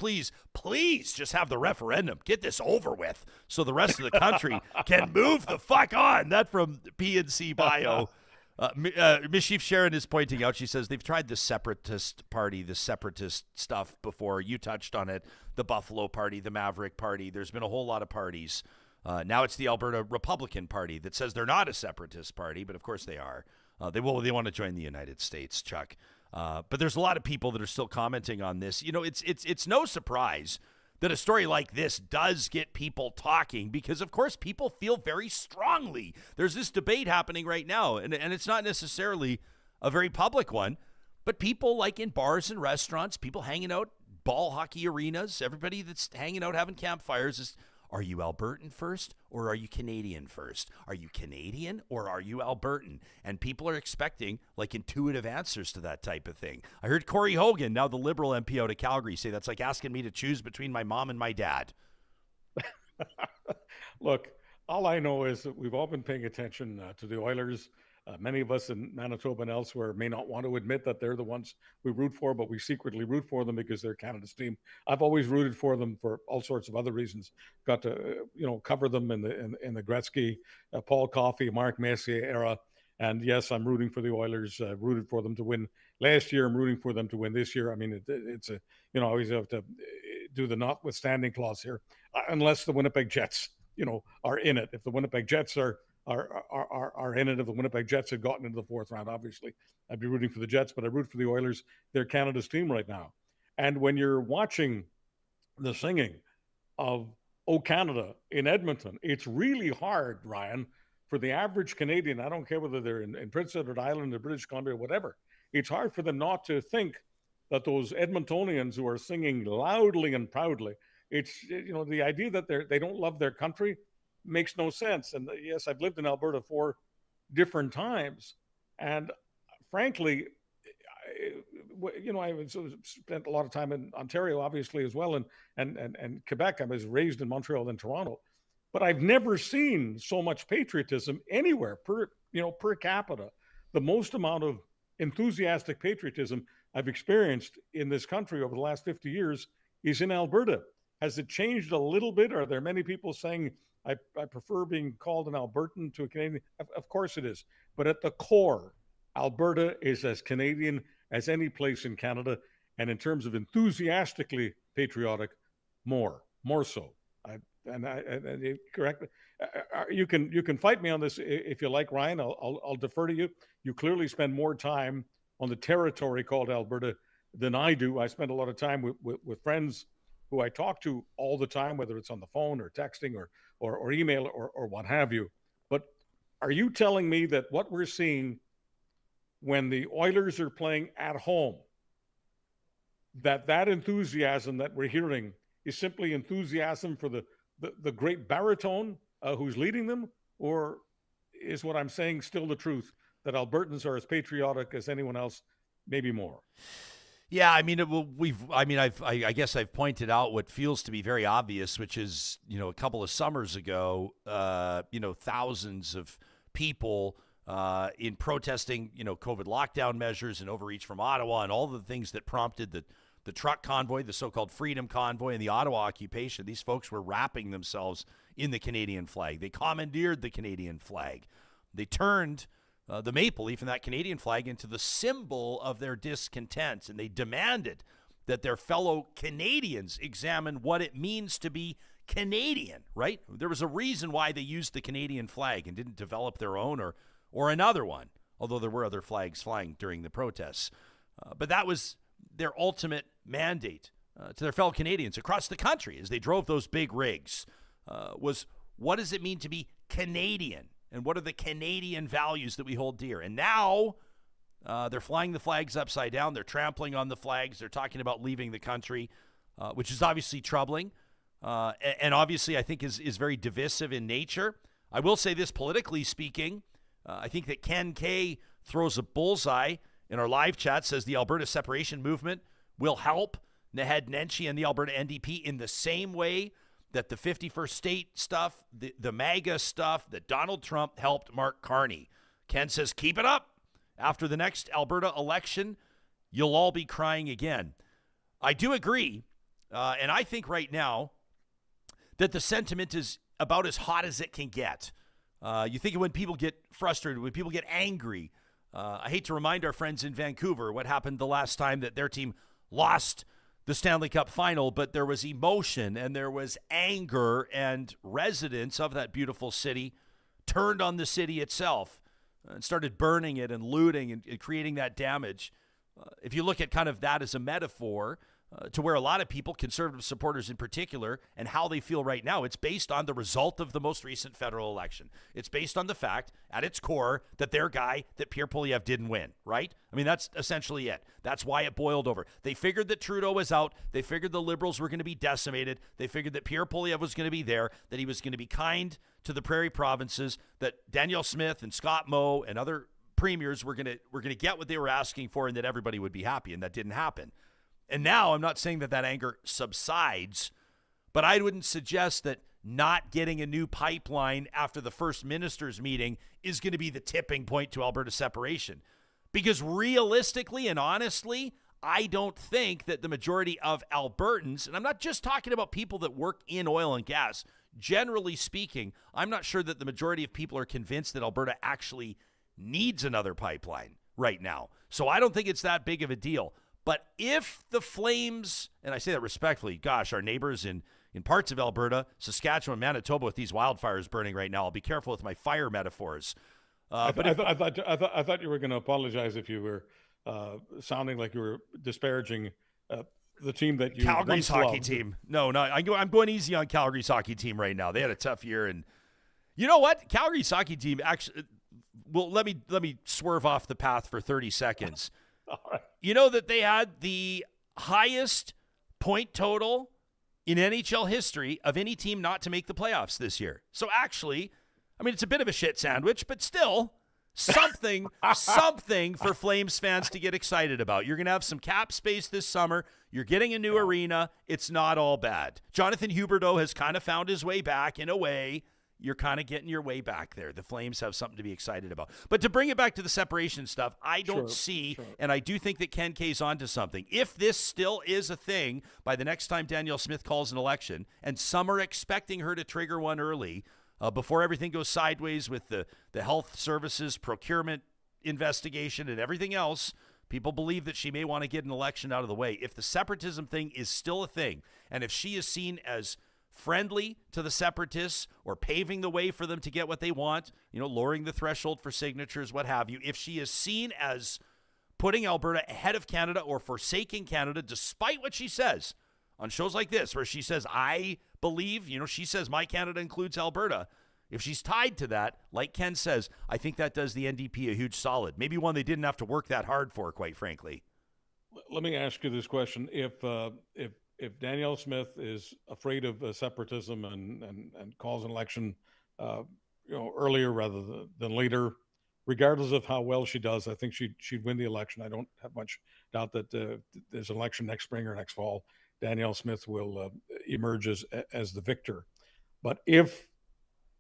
just have the referendum. Get this over with so the rest of the country can move the fuck on. That from PNC Bio. Miss Chief Sharon is pointing out, she says, they've tried the separatist party, the separatist stuff before. You touched on it. The Buffalo Party, the Maverick Party. There's been a whole lot of parties. Now it's the Alberta Republican Party that says they're not a separatist party, but of course they are. They want to join the United States, Chuck. But there's a lot of people that are still commenting on this. You know, it's no surprise that a story like this does get people talking because, of course, people feel very strongly. There's this debate happening right now, and it's not necessarily a very public one, but people like in bars and restaurants, people hanging out, ball hockey arenas, everybody that's hanging out having campfires is, are you Albertan first or are you Canadian first? Are you Canadian or are you Albertan? And people are expecting like intuitive answers to that type of thing. I heard Corey Hogan, now the Liberal MP out of Calgary, say that's like asking me to choose between my mom and my dad. Look, all I know is that we've all been paying attention to the Oilers. Many of us in Manitoba and elsewhere may not want to admit that they're the ones we root for, but we secretly root for them because they're Canada's team. I've always rooted for them for all sorts of other reasons. Got to, cover them in the Gretzky, Paul Coffey, Mark Messier era. And yes, I'm rooting for the Oilers. Rooted for them to win last year. I'm rooting for them to win this year. I mean, it's I always have to do the notwithstanding clause here, unless the Winnipeg Jets, are in it. If the Winnipeg Jets are in it, if the Winnipeg Jets had gotten into the fourth round, obviously I'd be rooting for the Jets, but I root for the Oilers. They're Canada's team right now. And when you're watching the singing of "O Canada" in Edmonton, it's really hard, Ryan, for the average Canadian. I don't care whether they're in Prince Edward Island or British Columbia or whatever. It's hard for them not to think that those Edmontonians who are singing loudly and proudly, it's, the idea that they don't love their country makes no sense. And yes, I've lived in Alberta 4 different times, and frankly, I spent a lot of time in Ontario, obviously, as well, and Quebec. I was raised in Montreal and Toronto, but I've never seen so much patriotism anywhere per capita. The most amount of enthusiastic patriotism I've experienced in this country over the last 50 years is in Alberta. Has it changed a little bit? Are there many people saying, I prefer being called an Albertan to a Canadian? Of course it is. But at the core, Alberta is as Canadian as any place in Canada. And in terms of enthusiastically patriotic, more so. Correct. You can fight me on this if you like, Ryan. I'll defer to you. You clearly spend more time on the territory called Alberta than I do. I spend a lot of time with friends who I talk to all the time, whether it's on the phone or texting or email or what have you. But are you telling me that what we're seeing when the Oilers are playing at home, that enthusiasm that we're hearing is simply enthusiasm for the great baritone who's leading them? Or is what I'm saying still the truth, that Albertans are as patriotic as anyone else, maybe more? Yeah, I mean, I guess I've pointed out what feels to be very obvious, which is, a couple of summers ago, thousands of people in protesting, COVID lockdown measures and overreach from Ottawa and all the things that prompted the truck convoy, the so-called Freedom Convoy, and the Ottawa occupation. These folks were wrapping themselves in the Canadian flag. They commandeered the Canadian flag. They turned the maple leaf and that Canadian flag into the symbol of their discontent, and they demanded that their fellow Canadians examine what it means to be Canadian, right? There was a reason why they used the Canadian flag and didn't develop their own or another one, although there were other flags flying during the protests. But that was their ultimate mandate to their fellow Canadians across the country as they drove those big rigs, was what does it mean to be Canadian? And what are the Canadian values that we hold dear? And now they're flying the flags upside down. They're trampling on the flags. They're talking about leaving the country, which is obviously troubling. And obviously I think is very divisive in nature. I will say this, politically speaking, I think that Ken Kay throws a bullseye in our live chat, says the Alberta separation movement will help Naheed Nenshi and the Alberta NDP in the same way that the 51st state stuff, the MAGA stuff, that Donald Trump helped Mark Carney. Ken says, keep it up. After the next Alberta election, you'll all be crying again. I do agree, and I think right now that the sentiment is about as hot as it can get. You think of when people get frustrated, when people get angry. I hate to remind our friends in Vancouver what happened the last time that their team lost the Stanley Cup Final, but there was emotion and there was anger, and residents of that beautiful city turned on the city itself and started burning it and looting and creating that damage. If you look at kind of that as a metaphor to where a lot of people, conservative supporters in particular, and how they feel right now, it's based on the result of the most recent federal election. It's based on the fact, at its core, that their guy, that Pierre Poilievre, didn't win, right? I mean, that's essentially it. That's why it boiled over. They figured that Trudeau was out. They figured the Liberals were going to be decimated. They figured that Pierre Poilievre was going to be there, that he was going to be kind to the prairie provinces, that Danielle Smith and Scott Moe and other premiers were going to get what they were asking for, and that everybody would be happy, and that didn't happen. And now I'm not saying that anger subsides, but I wouldn't suggest that not getting a new pipeline after the first ministers' meeting is going to be the tipping point to Alberta separation. Because realistically and honestly, I don't think that the majority of Albertans, and I'm not just talking about people that work in oil and gas, generally speaking, I'm not sure that the majority of people are convinced that Alberta actually needs another pipeline right now. So I don't think it's that big of a deal. But if the Flames, and I say that respectfully, gosh, our neighbors in parts of Alberta, Saskatchewan, Manitoba, with these wildfires burning right now, I'll be careful with my fire metaphors. I thought you were going to apologize if you were sounding like you were disparaging the team that you Calgary's hockey loved. team. No, I'm going easy on Calgary's hockey team right now. They had a tough year, and you know what? Calgary's hockey team actually. Well, let me swerve off the path for 30 seconds. All right. You know that they had the highest point total in NHL history of any team not to make the playoffs this year. So actually, I mean, it's a bit of a shit sandwich, but still something for Flames fans to get excited about. You're going to have some cap space this summer. You're getting a new arena. It's not all bad. Jonathan Huberdeau has kind of found his way back in a way. You're kind of getting your way back there. The Flames have something to be excited about. But to bring it back to the separation stuff, I don't see, and I do think that Ken Kay's onto something. If this still is a thing by the next time Danielle Smith calls an election, and some are expecting her to trigger one early, before everything goes sideways with the health services procurement investigation and everything else, people believe that she may want to get an election out of the way. If the separatism thing is still a thing, and if she is seen as friendly to the separatists or paving the way for them to get what they want, lowering the threshold for signatures, what have you, if she is seen as putting Alberta ahead of Canada or forsaking Canada, despite what she says on shows like this, where she says, I believe, she says my Canada includes Alberta. If she's tied to that, like Ken says, I think that does the NDP a huge solid. Maybe one they didn't have to work that hard for, quite frankly. Let me ask you this question. If Danielle Smith is afraid of separatism and calls an election, earlier rather than later, regardless of how well she does, I think she'd win the election. I don't have much doubt that there's an election next spring or next fall. Danielle Smith will emerge as the victor. But if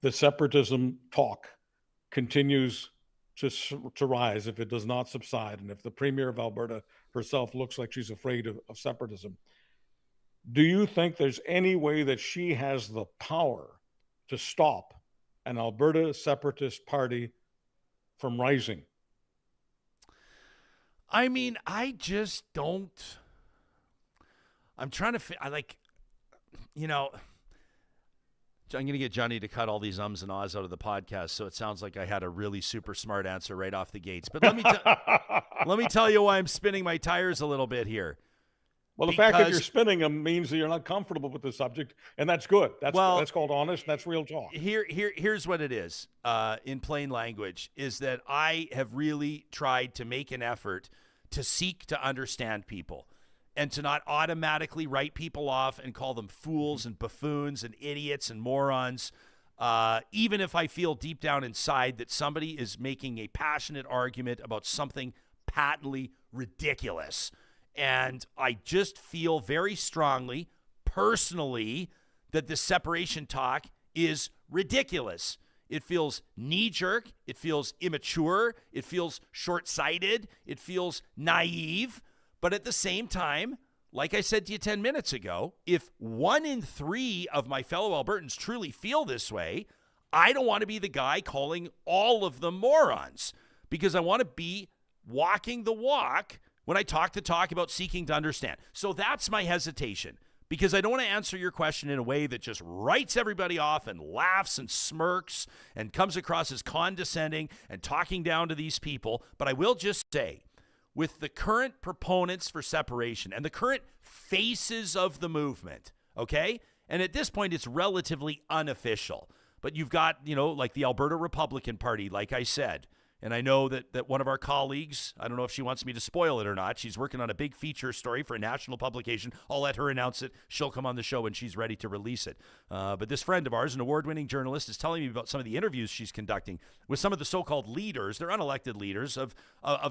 the separatism talk continues to rise, if it does not subside, and if the Premier of Alberta herself looks like she's afraid of separatism, do you think there's any way that she has the power to stop an Alberta separatist party from rising? I mean, I just don't. I'm trying to, I'm going to get Johnny to cut all these ums and ahs out of the podcast, so it sounds like I had a really super smart answer right off the gates. But let me tell you why I'm spinning my tires a little bit here. Well, the fact that you're spinning them means that you're not comfortable with the subject, and that's good. That's called honest. That's real talk. Here's what it is, in plain language, is that I have really tried to make an effort to seek to understand people and to not automatically write people off and call them fools and buffoons and idiots and morons, even if I feel deep down inside that somebody is making a passionate argument about something patently ridiculous. And I just feel very strongly, personally, that this separation talk is ridiculous. It feels knee-jerk. It feels immature. It feels short-sighted. It feels naive. But at the same time, like I said to you 10 minutes ago, if 1 in 3 of my fellow Albertans truly feel this way, I don't want to be the guy calling all of them morons, because I want to be walking the walk when I talk about seeking to understand. So that's my hesitation, because I don't want to answer your question in a way that just writes everybody off and laughs and smirks and comes across as condescending and talking down to these people. But I will just say, with the current proponents for separation and the current faces of the movement, okay? And at this point, it's relatively unofficial. But you've got, like the Alberta Republican Party, like I said. And I know that one of our colleagues, I don't know if she wants me to spoil it or not, she's working on a big feature story for a national publication. I'll let her announce it. She'll come on the show when she's ready to release it. But this friend of ours, an award-winning journalist, is telling me about some of the interviews she's conducting with some of the so-called leaders, they're unelected leaders of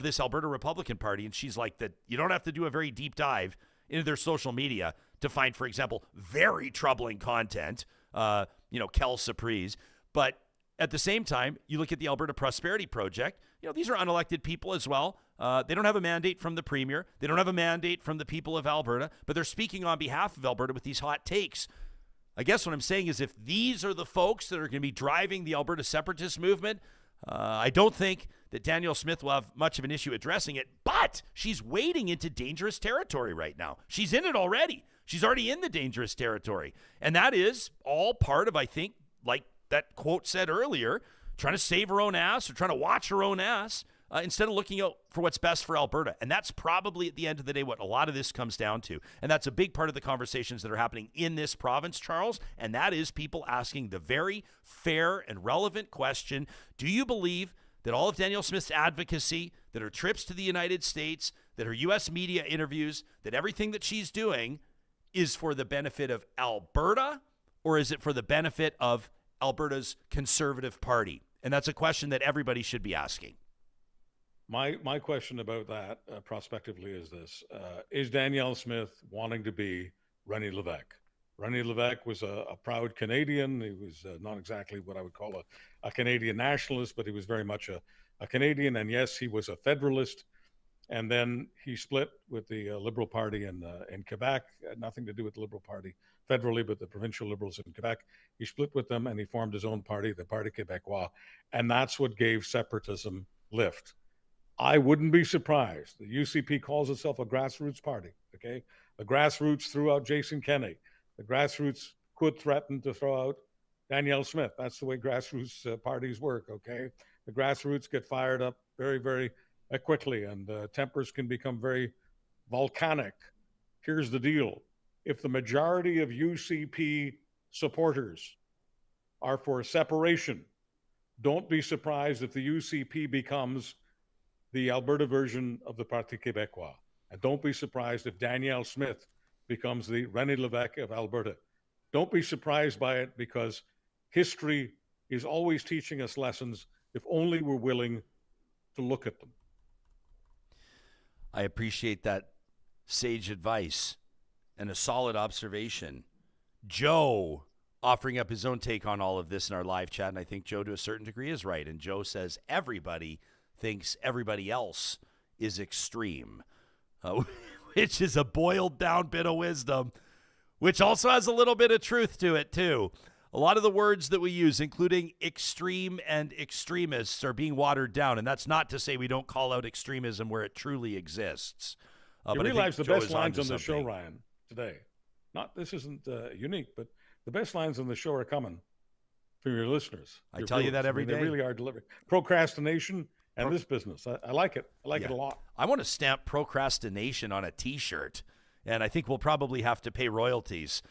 this Alberta Republican Party. And she's like, that you don't have to do a very deep dive into their social media to find, for example, very troubling content, Kel Surprise. But at the same time, you look at the Alberta Prosperity Project, these are unelected people as well. They don't have a mandate from the Premier. They don't have a mandate from the people of Alberta, but they're speaking on behalf of Alberta with these hot takes. I guess what I'm saying is if these are the folks that are going to be driving the Alberta separatist movement, I don't think that Danielle Smith will have much of an issue addressing it, but she's wading into dangerous territory right now. She's in it already. She's already in the dangerous territory. And that is all part of, I think, like that quote said earlier, trying to save her own ass or trying to watch her own ass instead of looking out for what's best for Alberta. And that's probably at the end of the day what a lot of this comes down to. And that's a big part of the conversations that are happening in this province, Charles, and that is people asking the very fair and relevant question, do you believe that all of Danielle Smith's advocacy, that her trips to the United States, that her U.S. media interviews, that everything that she's doing is for the benefit of Alberta, or is it for the benefit of Alberta's Conservative Party? And that's a question that everybody should be asking. My question about that prospectively is this. Is Danielle Smith wanting to be René Lévesque? René Lévesque was a proud Canadian. He was not exactly what I would call a Canadian nationalist, but he was very much a Canadian. And yes, he was a federalist. And then he split with the Liberal Party in Quebec. Nothing to do with the Liberal Party federally, but the provincial Liberals in Quebec. He split with them and he formed his own party, the Parti Québécois. And that's what gave separatism lift. I wouldn't be surprised. The UCP calls itself a grassroots party, okay? The grassroots threw out Jason Kenney. The grassroots could threaten to throw out Danielle Smith. That's the way grassroots parties work, okay? The grassroots get fired up very, very quickly, and tempers can become very volcanic. Here's the deal. If the majority of UCP supporters are for separation, don't be surprised if the UCP becomes the Alberta version of the Parti Québécois. And don't be surprised if Danielle Smith becomes the René Lévesque of Alberta. Don't be surprised by it, because history is always teaching us lessons if only we're willing to look at them. I appreciate that sage advice and a solid observation. Joe offering up his own take on all of this in our live chat, and I think Joe to a certain degree is right. And Joe says everybody thinks everybody else is extreme, which is a boiled down bit of wisdom, which also has a little bit of truth to it too. A lot of the words that we use, including extreme and extremists, are being watered down. And that's not to say we don't call out extremism where it truly exists. You realize the best lines on the show, Ryan, today. This isn't unique, but the best lines on the show are coming for your listeners. I tell you that every day. They really are delivering. Procrastination and this business. I like it. I like it a lot. I want to stamp procrastination on a T-shirt, and I think we'll probably have to pay royalties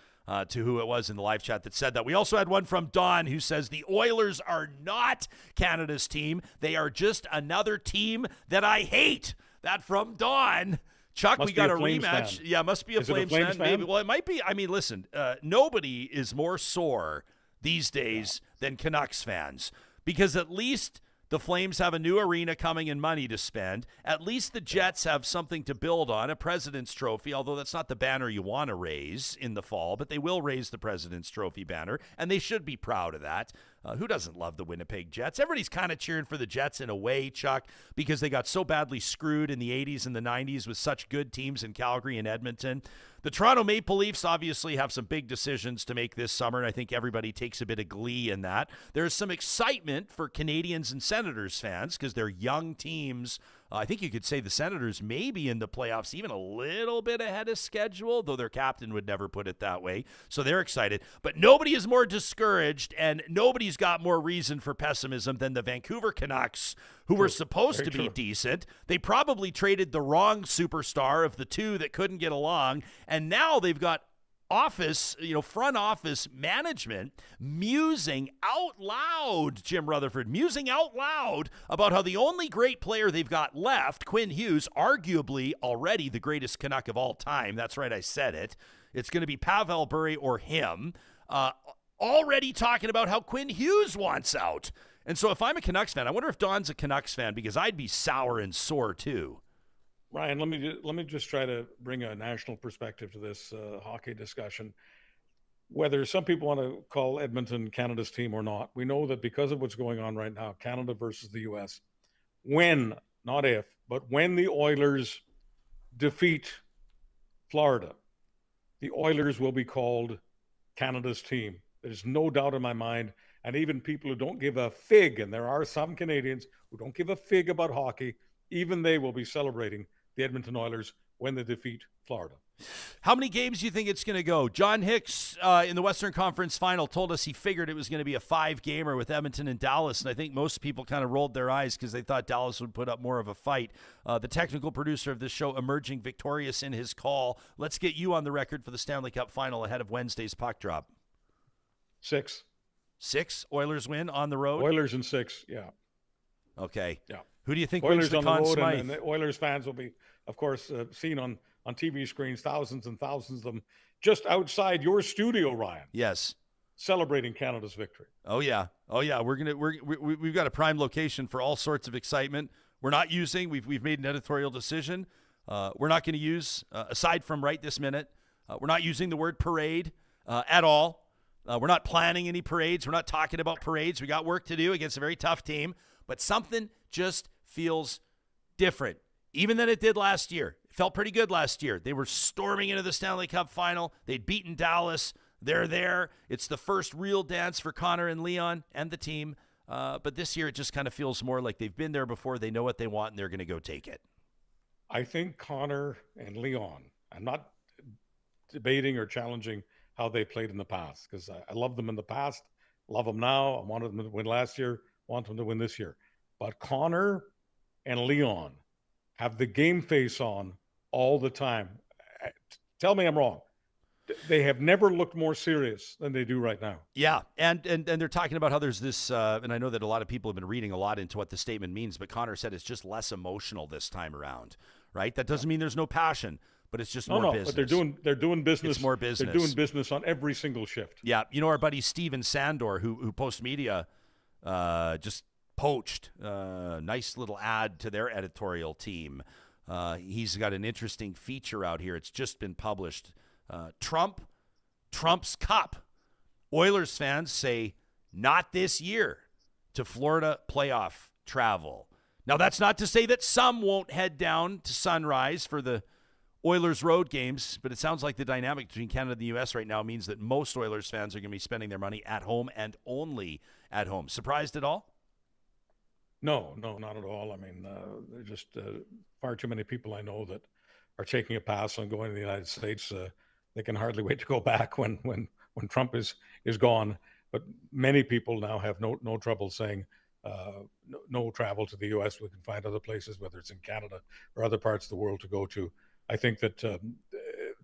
to who it was in the live chat that said that. We also had one from Don who says the Oilers are not Canada's team. They are just another team that I hate. That from Don. Chuck, we got a rematch. Yeah, must be a Flames fan. Maybe. Well, it might be. I mean, listen, nobody is more sore these days than Canucks fans, because at least the Flames have a new arena coming and money to spend. At least the Jets have something to build on, a President's Trophy, although that's not the banner you want to raise in the fall, but they will raise the President's Trophy banner, and they should be proud of that. Who doesn't love the Winnipeg Jets? Everybody's kind of cheering for the Jets in a way, Chuck, because they got so badly screwed in the 80s and the 90s with such good teams in Calgary and Edmonton. The Toronto Maple Leafs obviously have some big decisions to make this summer, and I think everybody takes a bit of glee in that. There's some excitement for Canadians and Senators fans because they're young teams. I think you could say the Senators may be in the playoffs even a little bit ahead of schedule, though their captain would never put it that way. So they're excited. But nobody is more discouraged, and nobody's got more reason for pessimism than the Vancouver Canucks, who were supposed to be decent. They probably traded the wrong superstar of the two that couldn't get along, and now they've got front office management musing out loud, Jim Rutherford, musing out loud about how the only great player they've got left, Quinn Hughes, arguably already the greatest Canuck of all time. That's right, I said it. It's going to be Pavel Bure or him. Already talking about how Quinn Hughes wants out. And so if I'm a Canucks fan, I wonder if Don's a Canucks fan, because I'd be sour and sore too. Ryan, let me just try to bring a national perspective to this hockey discussion. Whether some people want to call Edmonton Canada's team or not, we know that because of what's going on right now, Canada versus the U.S., when, not if, but when the Oilers defeat Florida, the Oilers will be called Canada's team. There's no doubt in my mind. And even people who don't give a fig, and there are some Canadians who don't give a fig about hockey, even they will be celebrating the Edmonton Oilers when they defeat Florida. How many games do you think it's going to go? John Hicks in the Western Conference Final told us he figured it was going to be a 5-gamer with Edmonton and Dallas, and I think most people kind of rolled their eyes because they thought Dallas would put up more of a fight. The technical producer of this show emerging victorious in his call. Let's get you on the record for the Stanley Cup Final ahead of Wednesday's puck drop. 6. 6? Oilers win on the road? Oilers in 6, yeah. Okay. Yeah. Who do you think Oilers wins the on Conn the road, Smythe? and the Oilers fans will be, of course, seen on TV screens, thousands and thousands of them, just outside your studio, Ryan. Yes. Celebrating Canada's victory. Oh yeah. We've got a prime location for all sorts of excitement. We're not using. We've made an editorial decision. We're not going to use, aside from right this minute, we're not using the word parade at all. We're not planning any parades. We're not talking about parades. We got work to do against a very tough team, but something just feels different, even than it did last year. It felt pretty good last year. They were storming into the Stanley Cup Final. They'd beaten Dallas. They're there. It's the first real dance for Connor and Leon and the team. But this year, it just kind of feels more like they've been there before. They know what they want, and they're going to go take it. I think Connor and Leon, I'm not debating or challenging how they played in the past, because I love them in the past, love them now. I wanted them to win last year, want them to win this year. But Connor and Leon have the game face on all the time. Tell me I'm wrong. They have never looked more serious than they do right now. Yeah, and they're talking about how there's this, and I know that a lot of people have been reading a lot into what the statement means, but Connor said it's just less emotional this time around, right? That doesn't mean there's no passion, but it's just more business. But they're doing business. It's more business. They're doing business on every single shift. Yeah, you know our buddy Steven Sandor, who Post Media just poached. Nice little ad to their editorial team. He's got an interesting feature out here. It's just been published. Trump's Cup. Oilers fans say not this year to Florida playoff travel. Now, that's not to say that some won't head down to Sunrise for the Oilers road games, but it sounds like the dynamic between Canada and the U.S. right now means that most Oilers fans are going to be spending their money at home and only at home. Surprised at all? No, not at all. I mean, there's just far too many people I know that are taking a pass on going to the United States. They can hardly wait to go back when Trump is gone. but many people now have no trouble saying no travel to the U.S. We can find other places, whether it's in Canada or other parts of the world to go to. I think that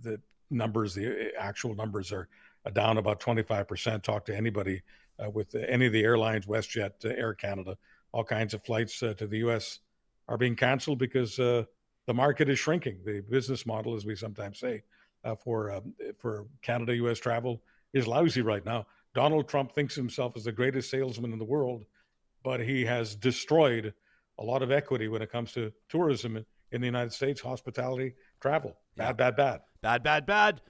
the actual numbers are down about 25%. Talk to anybody with any of the airlines, WestJet, Air Canada, all kinds of flights to the U.S. are being canceled because the market is shrinking. The business model, as we sometimes say, for Canada-U.S. travel is lousy right now. Donald Trump thinks himself as the greatest salesman in the world, but he has destroyed a lot of equity when it comes to tourism in the United States, hospitality, travel. Bad.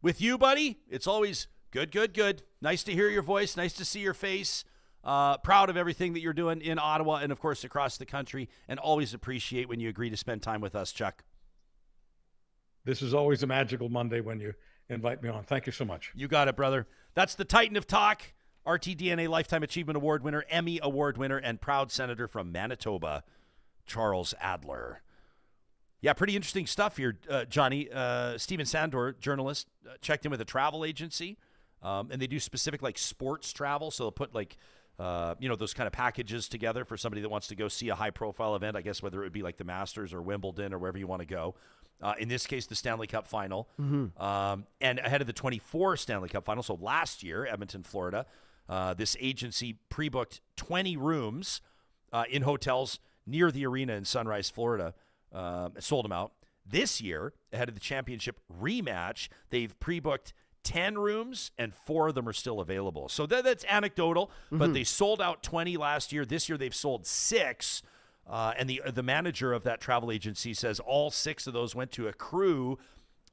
With you, buddy, it's always good. Nice to hear your voice. Nice to see your face. Proud of everything that you're doing in Ottawa and, of course, across the country, and always appreciate when you agree to spend time with us, Chuck. This is always a magical Monday when you invite me on. Thank you so much. You got it, brother. That's the Titan of Talk, RTDNA Lifetime Achievement Award winner, Emmy Award winner, and proud senator from Manitoba, Charles Adler. Yeah, pretty interesting stuff here, Johnny. Steven Sandor, journalist, checked in with a travel agency, and they do specific like sports travel. So they'll put like, those kind of packages together for somebody that wants to go see a high-profile event, I guess whether it would be like the Masters or Wimbledon or wherever you want to go. In this case, the Stanley Cup Final. And ahead of the 24 Stanley Cup Final, so last year, Edmonton, Florida, this agency pre-booked 20 rooms in hotels near the arena in Sunrise, Florida. Sold them out. This year, ahead of the championship rematch, they've pre-booked 10 rooms, and 4 of them are still available. So that's anecdotal, but they sold out 20 last year. This year, they've sold 6. And the manager of that travel agency says all 6 of those went to a crew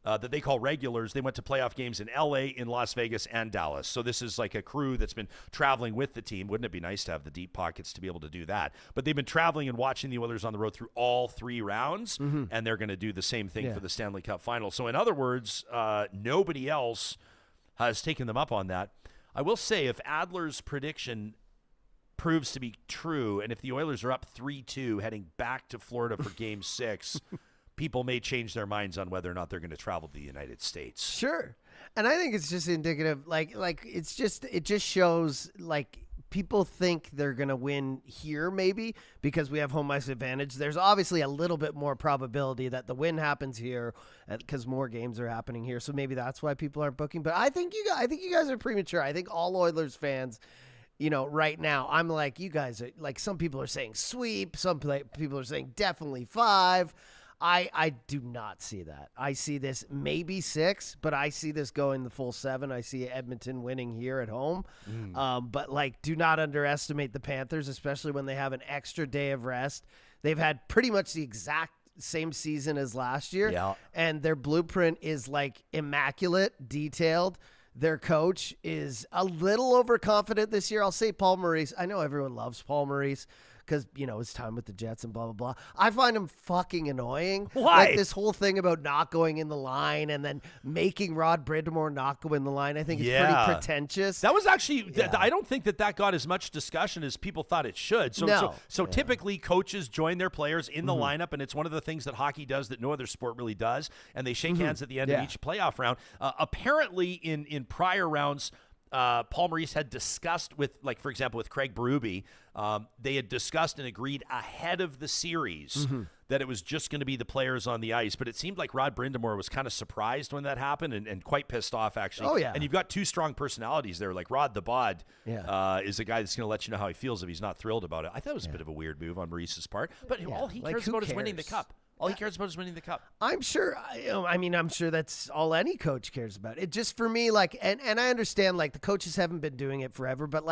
that they call regulars. They went to playoff games in L.A., in Las Vegas, and Dallas. So this is like a crew that's been traveling with the team. Wouldn't it be nice to have the deep pockets to be able to do that? But they've been traveling and watching the Oilers on the road through all 3 rounds, and they're going to do the same thing for the Stanley Cup Final. So in other words, nobody else has taken them up on that. I will say, if Adler's prediction proves to be true, and if the Oilers are up 3-2 heading back to Florida for Game 6, people may change their minds on whether or not they're going to travel to the United States. Sure. And I think it's just indicative, like it just shows, like, people think they're going to win here maybe because we have home ice advantage. There's obviously a little bit more probability that the win happens here because more games are happening here. So maybe that's why people aren't booking. But I think you guys are premature. I think all Oilers fans, right now, I'm like, you guys are like, some people are saying sweep. Some people are saying definitely 5. I do not see that. I see this maybe 6, but I see this going the full 7. I see Edmonton winning here at home. But do not underestimate the Panthers, especially when they have an extra day of rest. They've had pretty much the exact same season as last year. And their blueprint is immaculate, detailed. Their coach is a little overconfident this year. I'll say Paul Maurice. I know everyone loves Paul Maurice because, his time with the Jets and blah, blah, blah. I find him fucking annoying. Why? This whole thing about not going in the line and then making Rod Brind'Amour not go in the line, I think is pretty pretentious. That was actually, I don't think that got as much discussion as people thought it should. So typically coaches join their players in the lineup, and it's one of the things that hockey does that no other sport really does, and they shake hands at the end of each playoff round. Apparently in prior rounds, Paul Maurice had discussed with, for example, with Craig Berube, they had discussed and agreed ahead of the series that it was just going to be the players on the ice. But it seemed like Rod Brind'Amour was kind of surprised when that happened and quite pissed off, actually. Oh, yeah. And you've got 2 strong personalities there. Like Rod the Bod is a guy that's going to let you know how he feels if he's not thrilled about it. I thought it was a bit of a weird move on Maurice's part. But all he cares about is winning the cup. All he cares about is winning the cup. I'm sure. I'm sure that's all any coach cares about. It just, for me, and I understand, the coaches haven't been doing it forever, but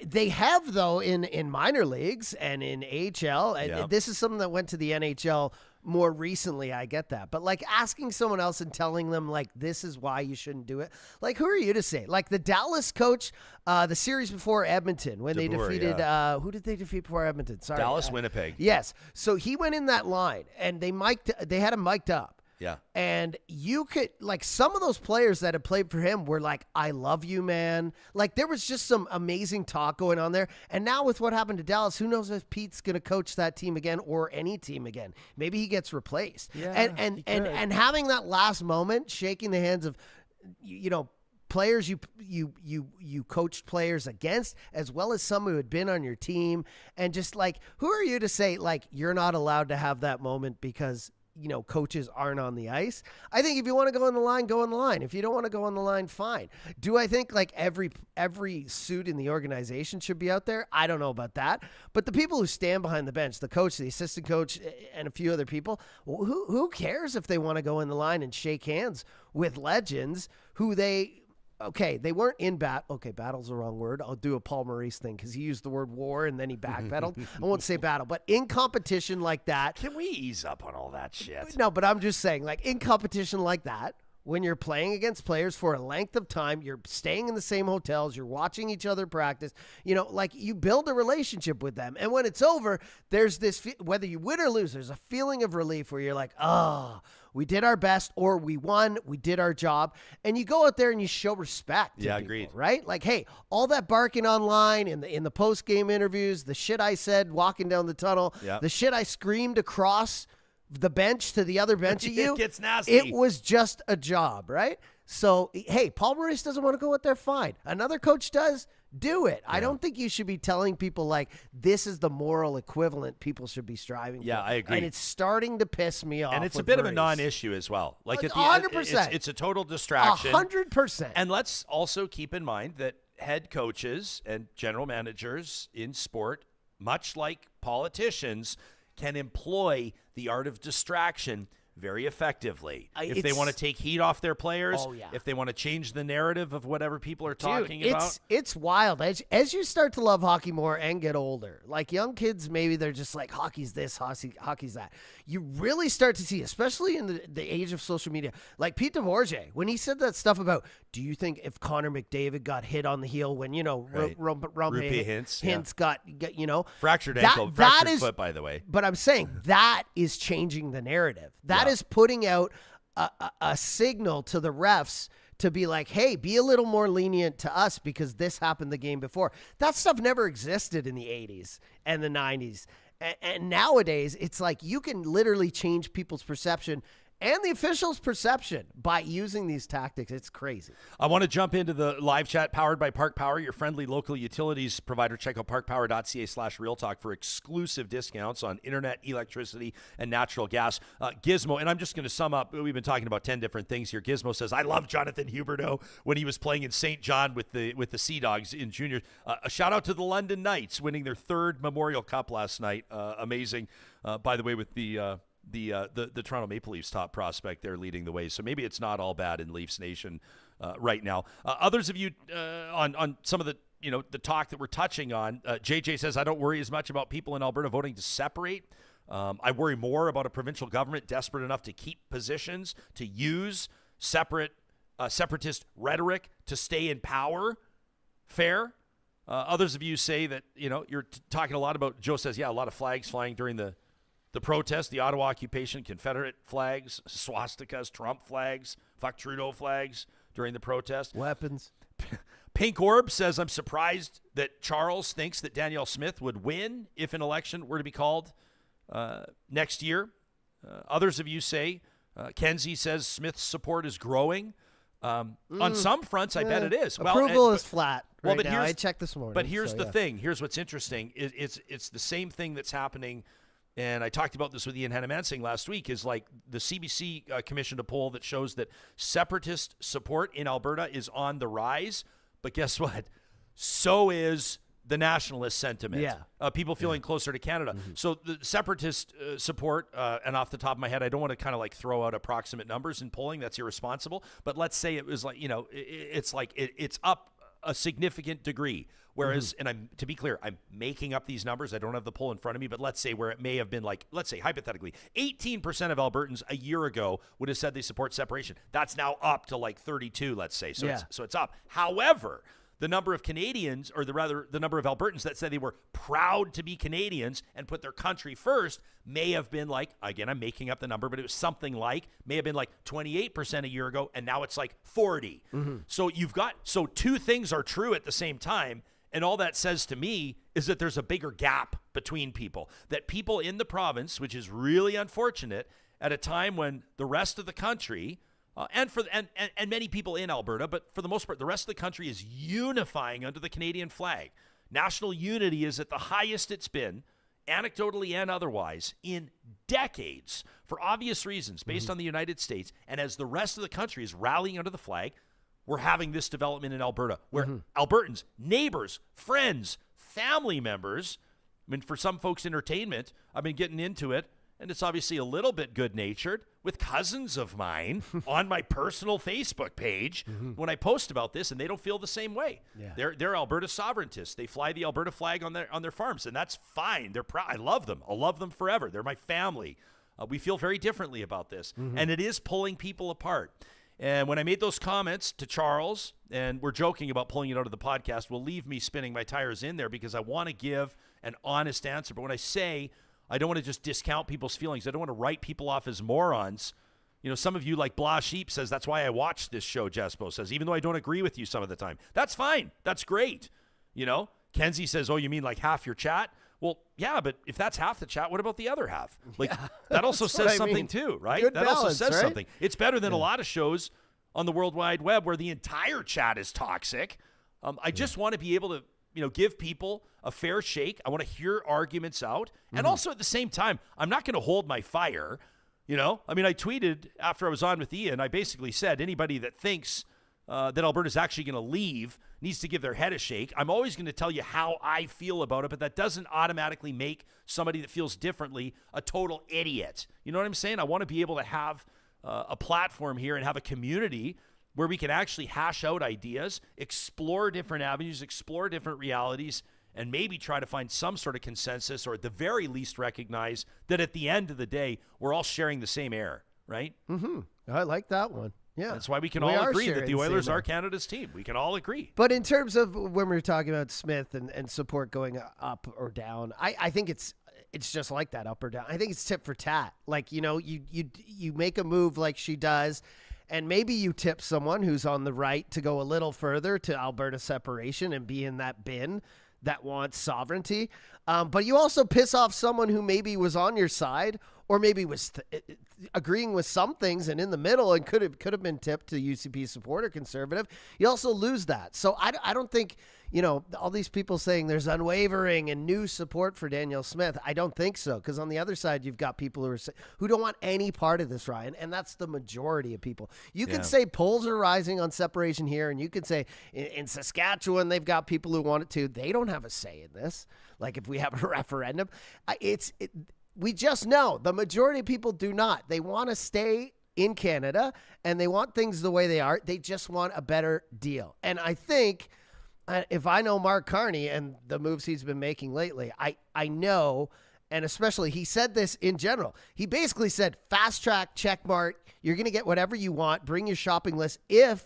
they have, though, in minor leagues and in AHL. And this is something that went to the NHL more recently. I get that. But asking someone else and telling them this is why you shouldn't do it. Who are you to say? The Dallas coach, the series before Edmonton when they defeated, who did they defeat before Edmonton? Sorry. Dallas, Winnipeg. Yes. So he went in that line and they had him mic'd up. Yeah. And you could, some of those players that had played for him were I love you, man. There was just some amazing talk going on there. And now with what happened to Dallas, who knows if Pete's going to coach that team again or any team again. Maybe he gets replaced. Yeah, and having that last moment, shaking the hands of, players you coached players against, as well as some who had been on your team, and just like, who are you to say like you're not allowed to have that moment because coaches aren't on the ice? I think if you want to go on the line, go on the line. If you don't want to go on the line, fine. Do I think like every suit in the organization should be out there? I don't know about that. But the people who stand behind the bench, the coach, the assistant coach, and a few other people, who cares if they want to go in the line and shake hands with legends who they weren't in battle's the wrong word. I'll do a Paul Maurice thing because he used the word war and then he backpedaled. I won't say battle, but in competition like that. Can we ease up on all that shit? No, but I'm just saying, like, in competition like that, when you're playing against players for a length of time, you're staying in the same hotels, you're watching each other practice, like you build a relationship with them. And when it's over, there's this, whether you win or lose, there's a feeling of relief where you're like, we did our best, or we won, we did our job. And you go out there and you show respect to people, agreed. right? Like, hey, all that barking online in the post-game interviews, the shit I said walking down the tunnel, the shit I screamed across the bench to the other bench at you. It gets nasty. It was just a job, right? So, hey, Paul Maurice doesn't want to go out there, fine. Another coach does, do it. I don't think you should be telling people like this is the moral equivalent people should be striving for. Yeah, I agree. And it's starting to piss me off. And it's a with bit of a Maurice. non-issue as well. Like at the 100%. it's a total distraction. 100%. And let's also keep in mind that head coaches and general managers in sport, much like politicians, can employ the art of distraction very effectively. If they want to take heat off their players, if they want to change the narrative of whatever people are talking about. It's wild. As you start to love hockey more and get older, like young kids, maybe they're just like, hockey's this, hockey's that. You really start to see, especially in the age of social media, like Pete DeBourget, when he said that stuff about, do you think if Connor McDavid got hit on the heel when, Rupee Hintz got fractured ankle, fractured foot, by the way. But I'm saying that is changing the narrative. That is putting out a signal to the refs to be like, hey, be a little more lenient to us because this happened the game before. That stuff never existed in the 80s and the 90s. And nowadays, it's like you can literally change people's perception and the officials' perception by using these tactics. It's crazy. I want to jump into the live chat powered by Park Power, your friendly local utilities provider. Check out parkpower.ca/realtalk for exclusive discounts on internet, electricity, and natural gas. Gizmo, and I'm just going to sum up. We've been talking about 10 different things here. Gizmo says, I love Jonathan Huberdeau when he was playing in St. John with the Sea Dogs in juniors. A shout out to the London Knights winning their third Memorial Cup last night. Amazing. By the way, with the Toronto Maple Leafs top prospect there leading the way. So maybe it's not all bad in Leafs Nation right now. Others of you on some of the talk that we're touching on, JJ says, I don't worry as much about people in Alberta voting to separate. I worry more about a provincial government desperate enough to keep positions, to use separatist rhetoric to stay in power. Fair. Others of you say that, you're talking a lot about, Joe says, a lot of flags flying during the protest, the Ottawa occupation, Confederate flags, swastikas, Trump flags, fuck Trudeau flags during the protest. Weapons. Pink Orb says, I'm surprised that Charles thinks that Danielle Smith would win if an election were to be called next year. Others of you say, Kenzie says Smith's support is growing. On some fronts, I bet it is. Approval is flat well, right but now. I checked this morning. But here's the thing. Here's what's interesting. It's the same thing that's happening. And I talked about this with Ian Hannamansing last week, is like the CBC commissioned a poll that shows that separatist support in Alberta is on the rise. But guess what? So is the nationalist sentiment. Yeah. People feeling closer to Canada. Mm-hmm. So the separatist support, and off the top of my head, I don't want to kind of like throw out approximate numbers in polling. That's irresponsible. But let's say it was like, it's up a significant degree. Whereas, and to be clear, I'm making up these numbers. I don't have the poll in front of me, but let's say where it may have been like, let's say hypothetically, 18% of Albertans a year ago would have said they support separation. That's now up to like 32, let's say. So it's up. However, the number of Canadians, or the number of Albertans that said they were proud to be Canadians and put their country first may have been like, again, I'm making up the number, but it was something like, may have been like 28% a year ago, and now it's like 40. So so two things are true at the same time. And all that says to me is that there's a bigger gap between people, that people in the province, which is really unfortunate, at a time when the rest of the country, and many people in Alberta, but for the most part, the rest of the country is unifying under the Canadian flag. National unity is at the highest it's been, anecdotally and otherwise, in decades, for obvious reasons, based on the United States. And as the rest of the country is rallying under the flag, we're having this development in Alberta, where Albertans, neighbors, friends, family members, I mean, for some folks, entertainment, I've been getting into it, and it's obviously a little bit good-natured, with cousins of mine on my personal Facebook page when I post about this, and they don't feel the same way. Yeah. They're Alberta sovereigntists. They fly the Alberta flag on their farms, and that's fine. They're proud. I love them. I'll love them forever. They're my family. We feel very differently about this, and it is pulling people apart. And when I made those comments to Charles, and we're joking about pulling it out of the podcast, will leave me spinning my tires in there because I want to give an honest answer. But when I say I don't want to just discount people's feelings, I don't want to write people off as morons. You know, some of you, like Blah Sheep says, that's why I watch this show, Jespo says, even though I don't agree with you some of the time. That's fine. That's great. You know, Kenzie says, oh, you mean like half your chat? Well, yeah, but if that's half the chat, what about the other half? Like, that also says something too, right? Good that also balance, says right? something. It's better than a lot of shows on the World Wide Web where the entire chat is toxic. I just want to be able to, you know, give people a fair shake. I want to hear arguments out. And also at the same time, I'm not going to hold my fire. You know, I mean, I tweeted after I was on with Ian, I basically said anybody that thinks that Alberta's actually going to leave needs to give their head a shake. I'm always going to tell you how I feel about it, but that doesn't automatically make somebody that feels differently a total idiot. You know what I'm saying? I want to be able to have a platform here and have a community where we can actually hash out ideas, explore different avenues, explore different realities, and maybe try to find some sort of consensus, or at the very least recognize that at the end of the day, we're all sharing the same air, right? I like that one. Yeah. That's why we can all agree that the Oilers are Canada's team. We can all agree. But in terms of when we were talking about Smith and support going up or down, I think it's just like that, up or down. I think it's tit for tat. Like, you know, you make a move like she does, and maybe you tip someone who's on the right to go a little further to Alberta separation and be in that bin that wants sovereignty. But you also piss off someone who maybe was on your side, or maybe was agreeing with some things and in the middle and could have been tipped to UCP supporter conservative. You also lose that. So I don't think, you know, all these people saying there's unwavering and new support for Danielle Smith. I don't think so, because on the other side, you've got people who don't want any part of this, Ryan, and that's the majority of people. You can say polls are rising on separation here, and you can say in Saskatchewan they've got people who want it too. They don't have a say in this. Like if we have a referendum, we just know the majority of people do not. They want to stay in Canada, and they want things the way they are. They just want a better deal. And I think if I know Mark Carney and the moves he's been making lately, I know, and especially he said this in general. He basically said, fast track, check mark. You're going to get whatever you want. Bring your shopping list if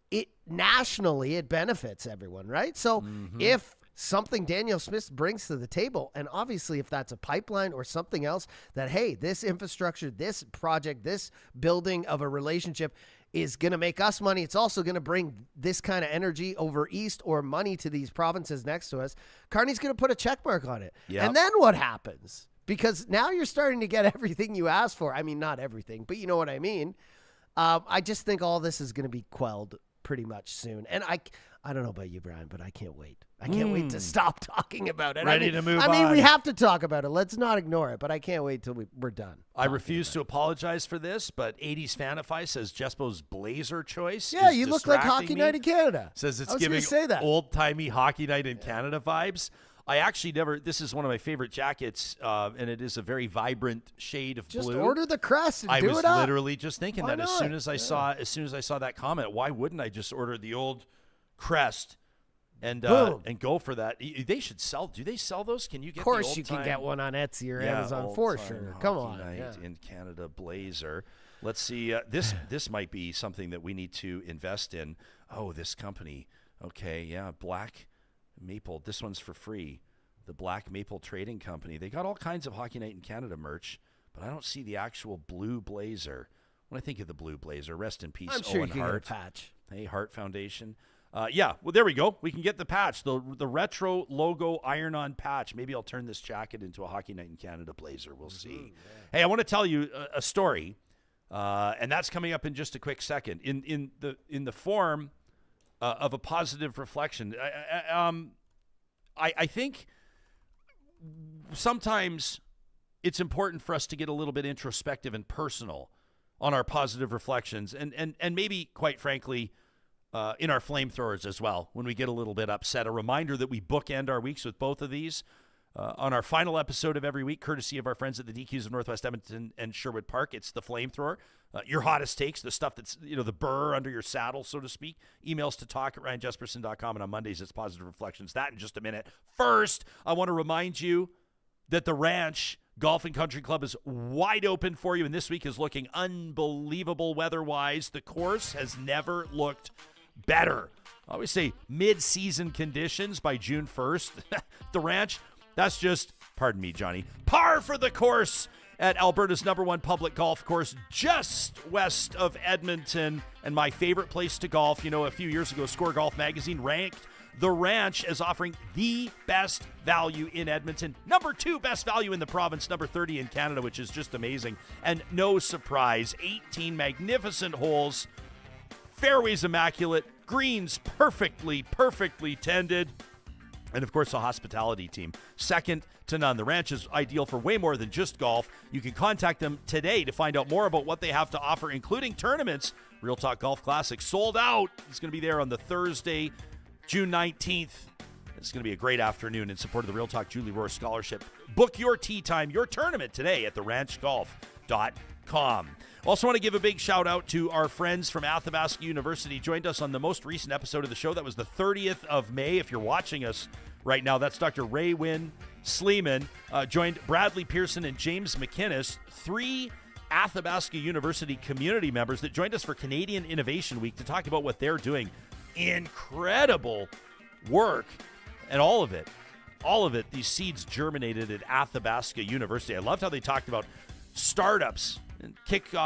it nationally it benefits everyone, right? So if something Danielle Smith brings to the table, and obviously if that's a pipeline or something else that, hey, this infrastructure, this project, this building of a relationship is going to make us money, it's also going to bring this kind of energy over east or money to these provinces next to us, Carney's going to put a check mark on it. Yep. And then what happens? Because now you're starting to get everything you asked for. I mean, not everything, but you know what I mean. I just think all this is going to be quelled pretty much soon. And I don't know about you, Brian, but I can't wait. I can't wait to stop talking about it. Ready to move on. I mean, on. we have to talk about it. Let's not ignore it, but I can't wait till we're done. I refuse to apologize for this, but 80s Fanify says Jespo's blazer choice Yeah, is you look like distracting Hockey me. Night in Canada. Says it's I was giving gonna say that. old-timey Hockey Night in Canada vibes. I actually never – this is one of my favorite jackets, and it is a very vibrant shade of Just blue. order the crest and I do was it up. literally just thinking Why that as not? soon as I saw that comment. Why wouldn't I just order the old crest and go for that? They should sell. Do they sell those? Can you get? Of course, the you can old-time- get one on Etsy or Yeah, Amazon for old-time sure. Come Hockey on, Night in Canada blazer. Let's see. This might be something that we need to invest in. Oh, this company. Okay, yeah, Black Maple. This one's for free. The Black Maple Trading Company. They got all kinds of Hockey Night in Canada merch, but I don't see the actual blue blazer. When I think of the blue blazer, rest in peace, I'm sure Owen you can Hart. get a patch. Hey, Hart Foundation. Yeah, well, there we go. We can get the patch, the retro logo iron-on patch. Maybe I'll turn this jacket into a Hockey Night in Canada blazer. We'll see. Hey, I want to tell you a story. And that's coming up in just a quick second. In the form of a positive reflection. I think sometimes it's important for us to get a little bit introspective and personal on our positive reflections, and maybe, quite frankly, in our flamethrowers as well, when we get a little bit upset. A reminder that we bookend our weeks with both of these on our final episode of every week, courtesy of our friends at the DQs of Northwest Edmonton and Sherwood Park. It's the flamethrower. Your hottest takes, the stuff that's, the burr under your saddle, so to speak. Emails to talk@ryanjespersen.com, and on Mondays it's positive reflections. That in just a minute. First, I want to remind you that the Ranch Golf and Country Club is wide open for you, and this week is looking unbelievable weather-wise. The course has never looked better. I always say mid-season conditions by June 1st. The Ranch, that's just, pardon me, Johnny, par for the course at Alberta's #1 public golf course just west of Edmonton, and my favorite place to golf. A few years ago, Score Golf Magazine ranked the Ranch as offering the best value in Edmonton, #2 best value in the province, #30 in Canada, which is just amazing. And no surprise, 18 magnificent holes, fairways immaculate, greens perfectly tended, and of course a hospitality team second to none. The Ranch is ideal for way more than just golf. You can contact them today to find out more about what they have to offer, including tournaments. Real Talk Golf Classic sold out. It's going to be there on the Thursday, June 19th. It's going to be a great afternoon in support of the Real Talk Julie Rohr Scholarship. Book your tee time, your tournament today at theranchgolf.com. Also want to give a big shout out to our friends from Athabasca University. Joined us on the most recent episode of the show. That was the 30th of May. If you're watching us right now, that's Dr. Ray Wynn Sleeman. Joined Bradley Pearson and James McInnes, 3 Athabasca University community members that joined us for Canadian Innovation Week to talk about what they're doing. Incredible work. And all of it, these seeds germinated at Athabasca University. I loved how they talked about startups and kicking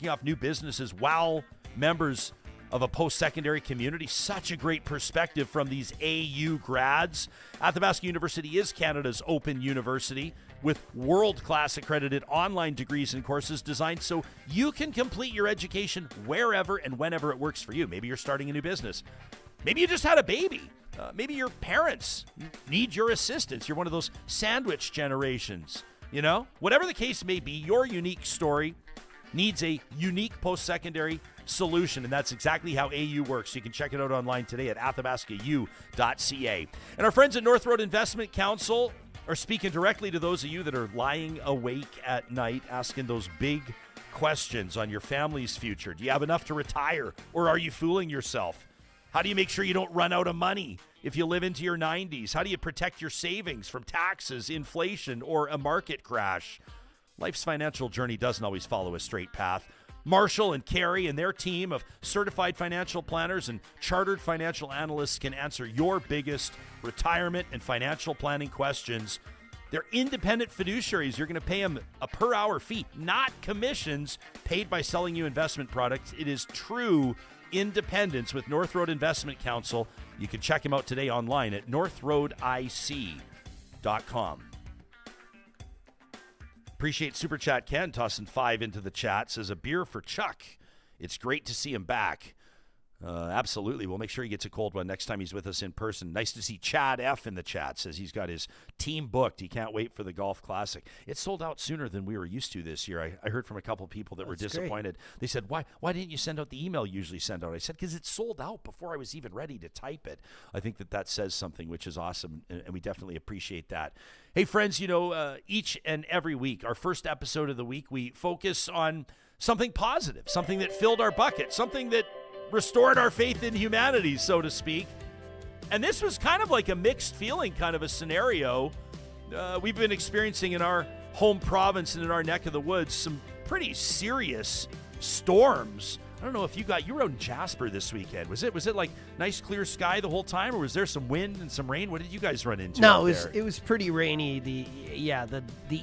off new businesses while members of a post-secondary community. Such a great perspective from these AU grads. Athabasca University is Canada's open university with world-class accredited online degrees and courses designed so you can complete your education wherever and whenever it works for you. Maybe you're starting a new business. Maybe you just had a baby. Maybe your parents need your assistance. You're one of those sandwich generations. Whatever the case may be, your unique story needs a unique post-secondary solution, and that's exactly how AU works. You can check it out online today at athabascau.ca. And our friends at North Road Investment Council are speaking directly to those of you that are lying awake at night, asking those big questions on your family's future. Do you have enough to retire, or are you fooling yourself? How do you make sure you don't run out of money if you live into your 90s? How do you protect your savings from taxes, inflation, or a market crash? Life's financial journey doesn't always follow a straight path. Marshall and Carrie and their team of certified financial planners and chartered financial analysts can answer your biggest retirement and financial planning questions. They're independent fiduciaries. You're going to pay them a per-hour fee, not commissions paid by selling you investment products. It is true independence with North Road Investment Council. You can check them out today online at northroadic.com. Appreciate Super Chat Ken tossing 5 into the chat. Says, a beer for Chuck. It's great to see him back. Absolutely. We'll make sure he gets a cold one next time he's with us in person. Nice to see Chad F. in the chat. Says he's got his team booked. He can't wait for the Golf Classic. It sold out sooner than we were used to this year. I heard from a couple people that were disappointed. Great. They said, why didn't you send out the email you usually send out? I said, because it sold out before I was even ready to type it. I think that says something, which is awesome, and we definitely appreciate that. Hey, friends, each and every week, our first episode of the week, we focus on something positive, something that filled our bucket, something that restored our faith in humanity, so to speak. And this was kind of like a mixed feeling kind of a scenario. We've been experiencing in our home province and in our neck of the woods some pretty serious storms. I don't know if you were out in Jasper this weekend. Was it like nice clear sky the whole time, or was there some wind and some rain? What did you guys run into? No, it was pretty rainy the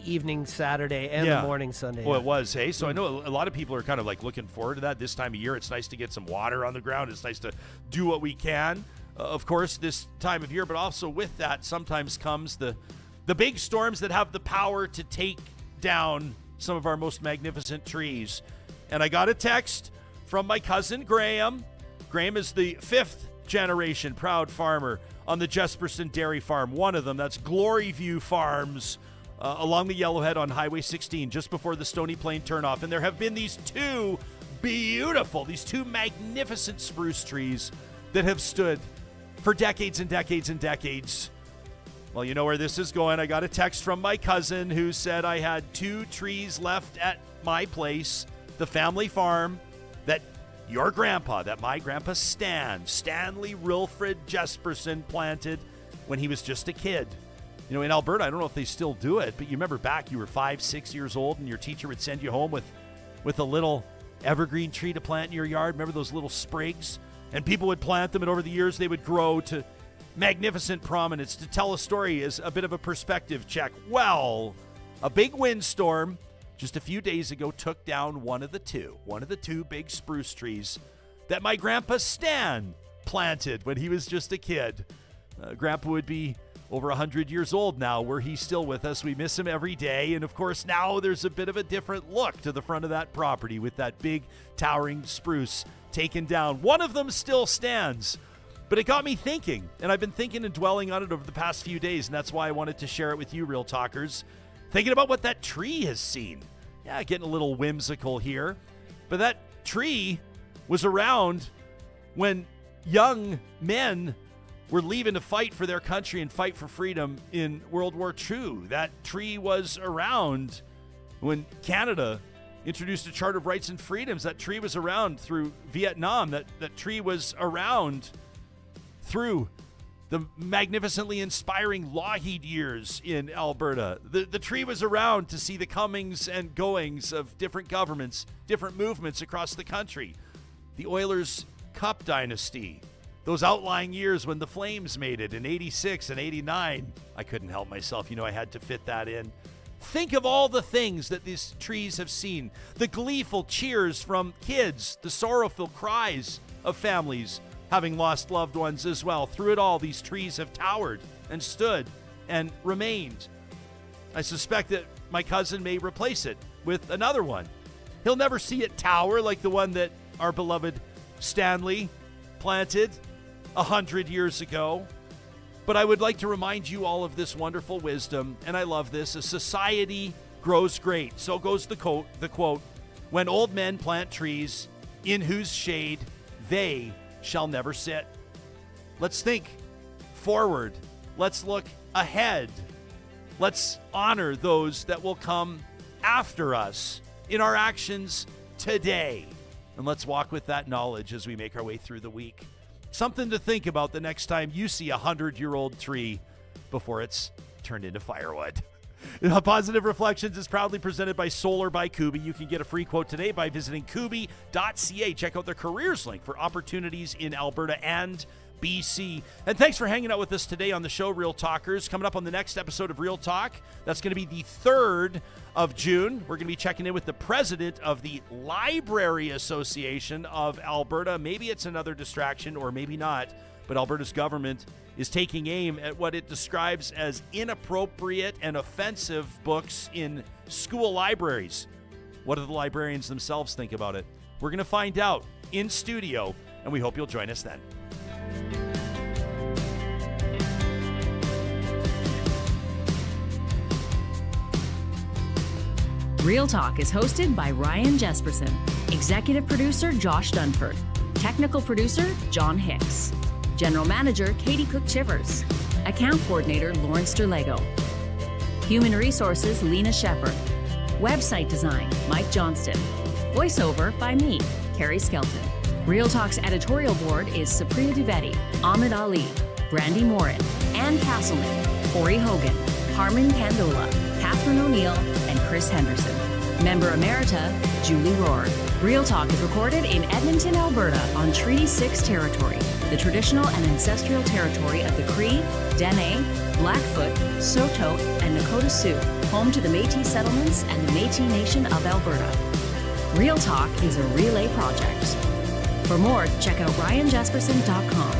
evening Saturday and the morning Sunday. Well, it was, hey? So I know a lot of people are kind of like looking forward to that this time of year. It's nice to get some water on the ground. It's nice to do what we can, of course, this time of year. But also with that sometimes comes the big storms that have the power to take down some of our most magnificent trees. and I got a text from my cousin Graham. Graham is the 5th generation proud farmer on the Jespersen dairy farm. One of them, that's Glory View Farms along the Yellowhead on Highway 16, just before the Stony Plain turnoff. And there have been these two magnificent spruce trees that have stood for decades and decades and decades. Well, you know where this is going. I got a text from my cousin who said I had 2 trees left at my place, the family farm, that your grandpa, that my grandpa Stanley Rilfred Jespersen, planted when he was just a kid. You know, in Alberta, I don't know if they still do it, but you remember back, you were 5, 6 years old, and your teacher would send you home with a little evergreen tree to plant in your yard. Remember those little sprigs? And people would plant them, and over the years, they would grow to magnificent prominence. To tell a story is a bit of a perspective check. Well, a big windstorm just a few days ago took down one of the two big spruce trees that my grandpa Stan planted when he was just a kid. Grandpa would be over 100 years old now. Were he still with us, we miss him every day. And of course, now there's a bit of a different look to the front of that property with that big towering spruce taken down. One of them still stands. But it got me thinking, and I've been thinking and dwelling on it over the past few days, and that's why I wanted to share it with you, Real Talkers. Thinking about what that tree has seen. Yeah, getting a little whimsical here. But that tree was around when young men were leaving to fight for their country and fight for freedom in World War II. That tree was around when Canada introduced a Charter of Rights and Freedoms. That tree was around through Vietnam. That tree was around through the magnificently inspiring Lougheed years in Alberta. The tree was around to see the comings and goings of different governments, different movements across the country. The Oilers Cup dynasty, those outlying years when the Flames made it in 86 and 89. I couldn't help myself. You know, I had to fit that in. Think of all the things that these trees have seen. The gleeful cheers from kids, the sorrowful cries of families having lost loved ones as well. Through it all, these trees have towered and stood and remained. I suspect that my cousin may replace it with another one. He'll never see it tower like the one that our beloved Stanley planted 100 years ago. But I would like to remind you all of this wonderful wisdom, and I love this. A society grows great. So goes the quote, when old men plant trees in whose shade they shall never sit. Let's think forward. Let's look ahead. Let's honor those that will come after us in our actions today. And let's walk with that knowledge as we make our way through the week. Something to think about the next time you see a 100-year-old tree before it's turned into firewood. Positive Reflections is proudly presented by Solar by Kuby. You can get a free quote today by visiting kuby.ca. Check out their careers link for opportunities in Alberta and BC. And thanks for hanging out with us today on the show, Real Talkers. Coming up on the next episode of Real Talk, that's going to be the 3rd of June. We're going to be checking in with the president of the Library Association of Alberta. Maybe it's another distraction or maybe not, but Alberta's government is taking aim at what it describes as inappropriate and offensive books in school libraries. What do the librarians themselves think about it? We're going to find out in studio, and we hope you'll join us then. Real Talk is hosted by Ryan Jespersen, executive producer Josh Dunford, technical producer John Hicks, general manager Katie Cook-Chivers, account coordinator Lawrence Derlego, human resources Lena Shepard, website design Mike Johnston, voiceover by me, Carrie Skelton. Real Talk's editorial board is Supriya Dwivedi, Ahmed Ali, Brandy Morin, Ann Castleman, Corey Hogan, Harman Kandola, Catherine O'Neill, and Chris Henderson. Member Emerita, Julie Rohr. Real Talk is recorded in Edmonton, Alberta on Treaty 6 territory, the traditional and ancestral territory of the Cree, Dene, Blackfoot, Saulteaux, and Nakota Sioux, home to the Métis settlements and the Métis Nation of Alberta. Real Talk is a relay project. For more, check out ryanjespersen.com.